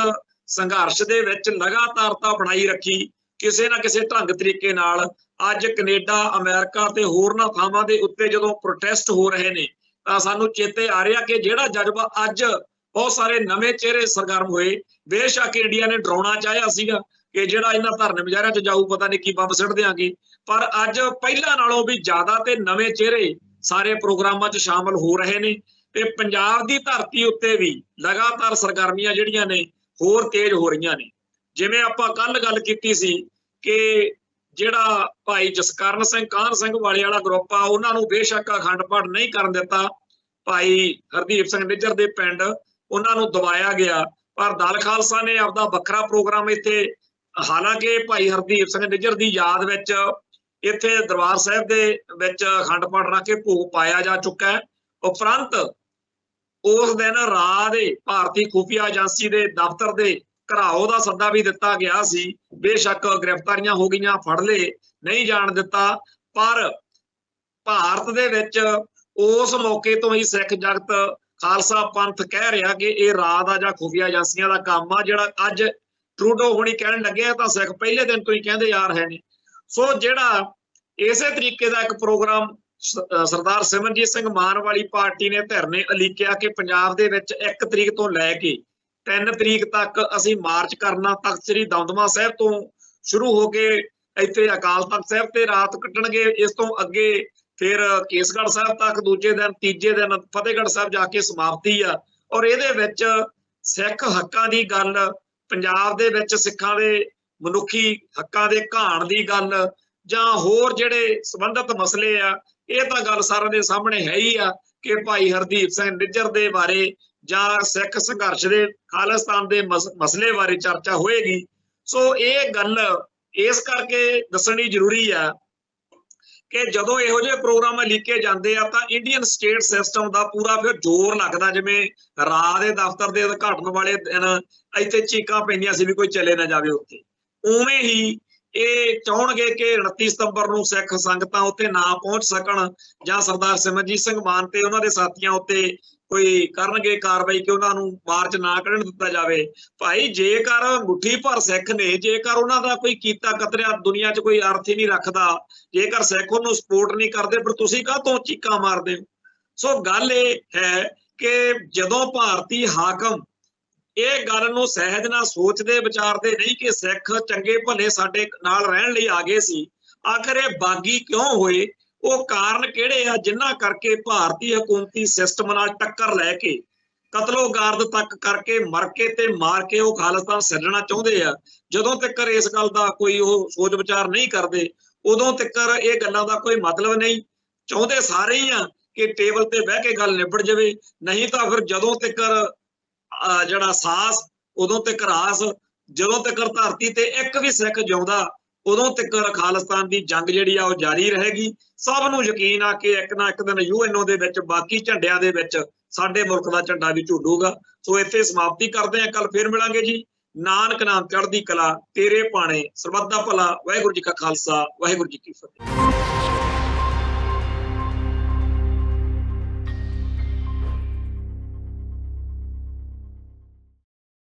A: ਸੰਘਰਸ਼ ਦੇ ਵਿੱਚ ਲਗਾਤਾਰਤਾ ਬਣਾਈ ਰੱਖੀ ਕਿਸੇ ਨਾ ਕਿਸੇ ਢੰਗ ਤਰੀਕੇ ਨਾਲ। ਅੱਜ ਕੈਨੇਡਾ, ਅਮਰੀਕਾ ਤੇ ਹੋਰਨਾਂ ਥਾਵਾਂ ਦੇ ਉੱਤੇ ਜਦੋਂ ਪ੍ਰੋਟੈਸਟ ਹੋ ਰਹੇ ਨੇ ਤਾਂ ਸਾਨੂੰ ਚੇਤੇ ਆ ਰਿਹਾ ਕਿ ਜਿਹੜਾ ਜਜ਼ਬਾ ਅੱਜ ਬਹੁਤ ਸਾਰੇ ਨਵੇਂ ਚਿਹਰੇ ਸਰਗਰਮ ਹੋਏ। ਬੇਸ਼ੱਕ ਇੰਡੀਆ ਨੇ ਡਰਾਉਣਾ ਚਾਹਿਆ ਸੀਗਾ ਕਿ ਜਿਹੜਾ ਇਹਨਾਂ ਧਰਨੇ ਮੁਜ਼ਾਹਰਿਆਂ 'ਚ ਜਾਊ ਪਤਾ ਨਹੀਂ ਕੀ ਬੰਬ ਸਿੱਟ ਦਿਆਂਗੇ, ਪਰ ਅੱਜ ਪਹਿਲਾਂ ਨਾਲੋਂ ਵੀ ਜ਼ਿਆਦਾ ਤੇ ਨਵੇਂ ਚਿਹਰੇ ਸਾਰੇ ਪ੍ਰੋਗਰਾਮਾਂ 'ਚ ਸ਼ਾਮਲ ਹੋ ਰਹੇ ਨੇ ਤੇ ਪੰਜਾਬ ਦੀ ਧਰਤੀ ਉੱਤੇ ਵੀ ਲਗਾਤਾਰ ਸਰਗਰਮੀਆਂ ਜਿਹੜੀਆਂ ਨੇ ਹੋਰ ਤੇਜ਼ ਹੋ ਰਹੀਆਂ ਨੇ। ਜਿਵੇਂ ਆਪਾਂ ਕੱਲ ਗੱਲ ਕੀਤੀ ਸੀ ਕਿ ਜਿਹੜਾ ਭਾਈ ਜਸਕਰਨ ਸਿੰਘ, ਕਾਹਨ ਸਿੰਘ ਵਾਲੇ ਵਾਲਾ ਗਰੁੱਪ ਆ, ਉਹਨਾਂ ਨੂੰ ਬੇਸ਼ੱਕ ਅਖੰਡ ਪਾਠ ਨਹੀਂ ਕਰਨ ਦਿੱਤਾ। ਭਾਈ ਹਰਦੀਪ ਸਿੰਘ ਨਿੱਜਰ ਦੇ ਪਿੰਡ ਉਹਨਾਂ ਨੂੰ ਦਬਾਇਆ ਗਿਆ, ਪਰ ਦਲ ਖਾਲਸਾ ਨੇ ਆਪਦਾ ਵੱਖਰਾ ਪ੍ਰੋਗਰਾਮ ਇੱਥੇ, ਹਾਲਾਂਕਿ ਭਾਈ ਹਰਦੀਪ ਸਿੰਘ ਨਿੱਜਰ ਦੀ ਯਾਦ ਵਿੱਚ ਇੱਥੇ ਦਰਬਾਰ ਸਾਹਿਬ ਦੇ ਵਿੱਚ ਅਖੰਡ ਪਾਠ ਰੱਖ ਕੇ ਭੋਗ ਪਾਇਆ ਜਾ ਚੁੱਕਾ ਹੈ। ਉਪਰੰਤ ਉਸ ਦਿਨ ਰਾਤ ਦੇ ਭਾਰਤੀ ਖੁਫੀਆ ਏਜੰਸੀ ਦੇ ਦਫ਼ਤਰ ਦੇ ਘਰਾਓ ਦਾ ਸੱਦਾ ਵੀ ਦਿੱਤਾ ਗਿਆ ਸੀ। ਬੇਸ਼ੱਕ ਗ੍ਰਿਫਤਾਰੀਆਂ ਹੋ ਗਈਆਂ, ਫੜ ਲਏ, ਨਹੀਂ ਜਾਣ ਦਿੱਤਾ, ਪਰ ਭਾਰਤ ਦੇ ਵਿੱਚ ਉਸ ਮੌਕੇ ਤੋਂ ਹੀ ਸਿੱਖ ਜਗਤ, ਖਾਲਸਾ ਪੰਥ ਕਹਿ ਰਿਹਾ ਕਿ ਇਹ ਰਾਤ ਆ ਜਾਂ ਖੁਫੀਆ ਏਜੰਸੀਆਂ ਦਾ ਕੰਮ ਆ। ਜਿਹੜਾ ਅੱਜ ਟਰੂਡੋ ਹੁਣੀ ਕਹਿਣ ਲੱਗੇ ਤਾਂ ਸਿੱਖ ਪਹਿਲੇ ਦਿਨ ਤੋਂ ਹੀ ਕਹਿੰਦੇ ਆ ਰਹੇ ਨੇ। ਸੋ ਜਿਹੜਾ ਇਸੇ ਤਰੀਕੇ ਦਾ ਇੱਕ ਪ੍ਰੋਗਰਾਮ ਸਰਦਾਰ ਸਿਮਰਜੀਤ ਸਿੰਘ ਮਾਨ ਵਾਲੀ ਪਾਰਟੀ ਨੇ ਧਰਨੇ ਉਲੀਕਿਆ ਕਿ ਪੰਜਾਬ ਦੇ ਵਿੱਚ 1 ਤਰੀਕ ਤੋਂ ਲੈ ਕੇ 3 ਤਰੀਕ ਤੱਕ ਅਸੀਂ ਮਾਰਚ ਕਰਨਾ, ਤਖਤ ਸ੍ਰੀ ਦਮਦਮਾ ਸਾਹਿਬ ਤੋਂ ਸ਼ੁਰੂ ਹੋ ਕੇ ਇੱਥੇ ਅਕਾਲ ਤਖਤ ਸਾਹਿਬ ਤੇ ਰਾਤ ਕੱਟਣਗੇ। ਇਸ ਤੋਂ ਅੱਗੇ ਫਿਰ ਕੇਸਗੜ੍ਹ ਸਾਹਿਬ ਤੱਕ, ਦੂਜੇ ਦਿਨ, ਤੀਜੇ ਦਿਨ ਫਤਿਹਗੜ੍ਹ ਸਾਹਿਬ ਜਾ ਕੇ ਸਮਾਪਤੀ ਆ। ਔਰ ਇਹਦੇ ਵਿੱਚ ਸਿੱਖ ਹੱਕਾਂ ਦੀ ਗੱਲ, ਪੰਜਾਬ ਦੇ ਵਿੱਚ ਸਿੱਖਾਂ ਦੇ ਮਨੁੱਖੀ ਹੱਕਾਂ ਦੇ ਘਾਣ ਦੀ ਗੱਲ ਜਾਂ ਹੋਰ ਜਿਹੜੇ ਸੰਬੰਧਿਤ ਮਸਲੇ ਆ, ਇਹ ਤਾਂ ਗੱਲ ਸਾਰਿਆਂ ਦੇ ਸਾਹਮਣੇ ਹੈ ਹੀ ਆ ਕਿ ਭਾਈ ਹਰਦੀਪ ਸਿੰਘ ਨਿੱਜਰ ਦੇ ਬਾਰੇ ਜਾਂ ਸਿੱਖ ਸੰਘਰਸ਼ ਦੇ ਖਾਲਿਸਤਾਨ ਦੇ ਮਸਲੇ ਬਾਰੇ ਚਰਚਾ ਹੋਏਗੀ। ਸੋ ਇਹ ਗੱਲ ਇਸ ਕਰਕੇ ਦੱਸਣੀ ਜ਼ਰੂਰੀ ਆ ਕਿ ਜਦੋਂ ਇਹੋ ਜਿਹੇ ਪ੍ਰੋਗਰਾਮ ਲਿਖੇ ਜਾਂਦੇ ਆ ਤਾਂ ਇੰਡੀਅਨ ਸਟੇਟ ਸਿਸਟਮ ਦਾ ਪੂਰਾ ਫਿਰ ਜ਼ੋਰ ਲੱਗਦਾ। ਜਿਵੇਂ ਰਾਹ ਦੇ ਦਫ਼ਤਰ ਦੇ ਉਦਘਾਟਨ ਵਾਲੇ ਦਿਨ ਇੱਥੇ ਚੀਕਾਂ ਪੈਂਦੀਆਂ ਸੀ ਵੀ ਕੋਈ ਚਲੇ ਨਾ ਜਾਵੇ ਉੱਥੇ, ਉਵੇਂ ਹੀ ਇਹ ਚਾਹਣਗੇ ਕਿ 29 ਸਤੰਬਰ ਨੂੰ ਸਿੱਖ ਸੰਗਤਾਂ ਉੱਥੇ ਨਾ ਪਹੁੰਚ ਸਕਣ ਜਾਂ ਸਰਦਾਰ ਸਿਮਰਜੀਤ ਸਿੰਘ ਮਾਨ ਤੇ ਉਹਨਾਂ ਦੇ ਸਾਥੀਆਂ ਉੱਤੇ ਕੋਈ ਕਰਨਗੇ ਕਾਰਵਾਈ ਕਿ ਉਹਨਾਂ ਨੂੰ ਮਾਰਚ ਨਾ ਕੱਢਣ ਦਿੱਤਾ ਜਾਵੇ। ਭਾਈ ਜੇਕਰ ਮੁੱਠੀ ਭਰ ਸਿੱਖ ਨੇ, ਜੇਕਰ ਉਹਨਾਂ ਦਾ ਕੋਈ ਕੀਤਾ ਕਤਰਿਆ ਦੁਨੀਆ 'ਚ ਕੋਈ ਅਰਥ ਹੀ ਨਹੀਂ ਰੱਖਦਾ, ਜੇਕਰ ਸਿੱਖ ਉਹਨੂੰ ਸਪੋਰਟ ਨਹੀਂ ਕਰਦੇ, ਫਿਰ ਤੁਸੀਂ ਕਾਹਤੋਂ ਚੀਕਾਂ ਮਾਰਦੇ ਹੋ? ਸੋ ਗੱਲ ਇਹ ਹੈ ਕਿ ਜਦੋਂ ਭਾਰਤੀ ਹਾਕਮ ਇਹ ਗੱਲ ਨੂੰ ਸਹਿਜ ਨਾਲ ਸੋਚਦੇ ਵਿਚਾਰਦੇ ਨਹੀਂ ਕਿ ਸਿੱਖ ਚੰਗੇ ਭਲੇ ਸਾਡੇ ਨਾਲ ਰਹਿਣ ਲਈ ਆ ਗਏ ਸੀ, ਆਖਰ ਇਹ ਬਾਗੀ ਕਿਉਂ ਹੋਏ? ਉਹ ਕਾਰਨ ਕਿਹੜੇ ਆ ਜਿਨ੍ਹਾਂ ਕਰਕੇ ਭਾਰਤੀ ਹਕੂਮਤੀ ਸਿਸਟਮ ਨਾਲ ਟੱਕਰ ਲੈ ਕੇ ਕਤਲੋਗਾਰਦ ਤੱਕ ਕਰਕੇ ਮਰ ਕੇ ਤੇ ਮਾਰ ਕੇ ਉਹ ਖਾਲਿਸਤਾਨ ਸਿਰਜਣਾ ਚਾਹੁੰਦੇ ਆ। ਜਦੋਂ ਤੱਕ ਇਸ ਗੱਲ ਦਾ ਕੋਈ ਉਹ ਸੋਚ ਵਿਚਾਰ ਨਹੀਂ ਕਰਦੇ, ਉਦੋਂ ਤੱਕ ਇਹ ਗੱਲਾਂ ਦਾ ਕੋਈ ਮਤਲਬ ਨਹੀਂ। ਚਾਹੁੰਦੇ ਸਾਰੇ ਹੀ ਆ ਕਿ ਟੇਬਲ ਤੇ ਬਹਿ ਕੇ ਗੱਲ ਨਿਬੜ ਜਾਵੇ, ਨਹੀਂ ਤਾਂ ਫਿਰ ਜਦੋਂ ਤੱਕ ਜਿਹੜਾ ਸਾਹਸ ਉਦੋਂ ਤੱਕ ਰਾਸ, ਜਦੋਂ ਤੱਕ ਧਰਤੀ ਤੇ ਇੱਕ ਵੀ ਸਿੱਖ ਜਿਉਂਦਾ ਉਦੋਂ ਤੱਕ ਖਾਲਿਸਤਾਨ ਦੀ ਜੰਗ ਜਿਹੜੀ ਆ ਉਹ ਜਾਰੀ ਰਹੇਗੀ। ਸਭ ਨੂੰ ਯਕੀਨ ਆ ਕਿ ਇੱਕ ਨਾ ਇੱਕ ਦਿਨ UNO ਦੇ ਵਿੱਚ ਬਾਕੀ ਝੰਡਿਆਂ ਦੇ ਵਿੱਚ ਸਾਡੇ ਮੁਲਕ ਦਾ ਝੰਡਾ ਵੀ ਝੂਲੂਗਾ। ਸੋ ਇੱਥੇ ਸਮਾਪਤੀ ਕਰਦੇ ਆ, ਕੱਲ ਫੇਰ ਮਿਲਾਂਗੇ ਜੀ। ਨਾਨਕ ਨਾਮ ਚੜ੍ਹਦੀ ਕਲਾ, ਤੇਰੇ ਭਾਣੇ ਸਰਬੱਤ ਦਾ ਭਲਾ। ਵਾਹਿਗੁਰੂ ਜੀ ਕਾ ਖਾਲਸਾ, ਵਾਹਿਗੁਰੂ ਜੀ ਕੀ ਫਤਿਹ।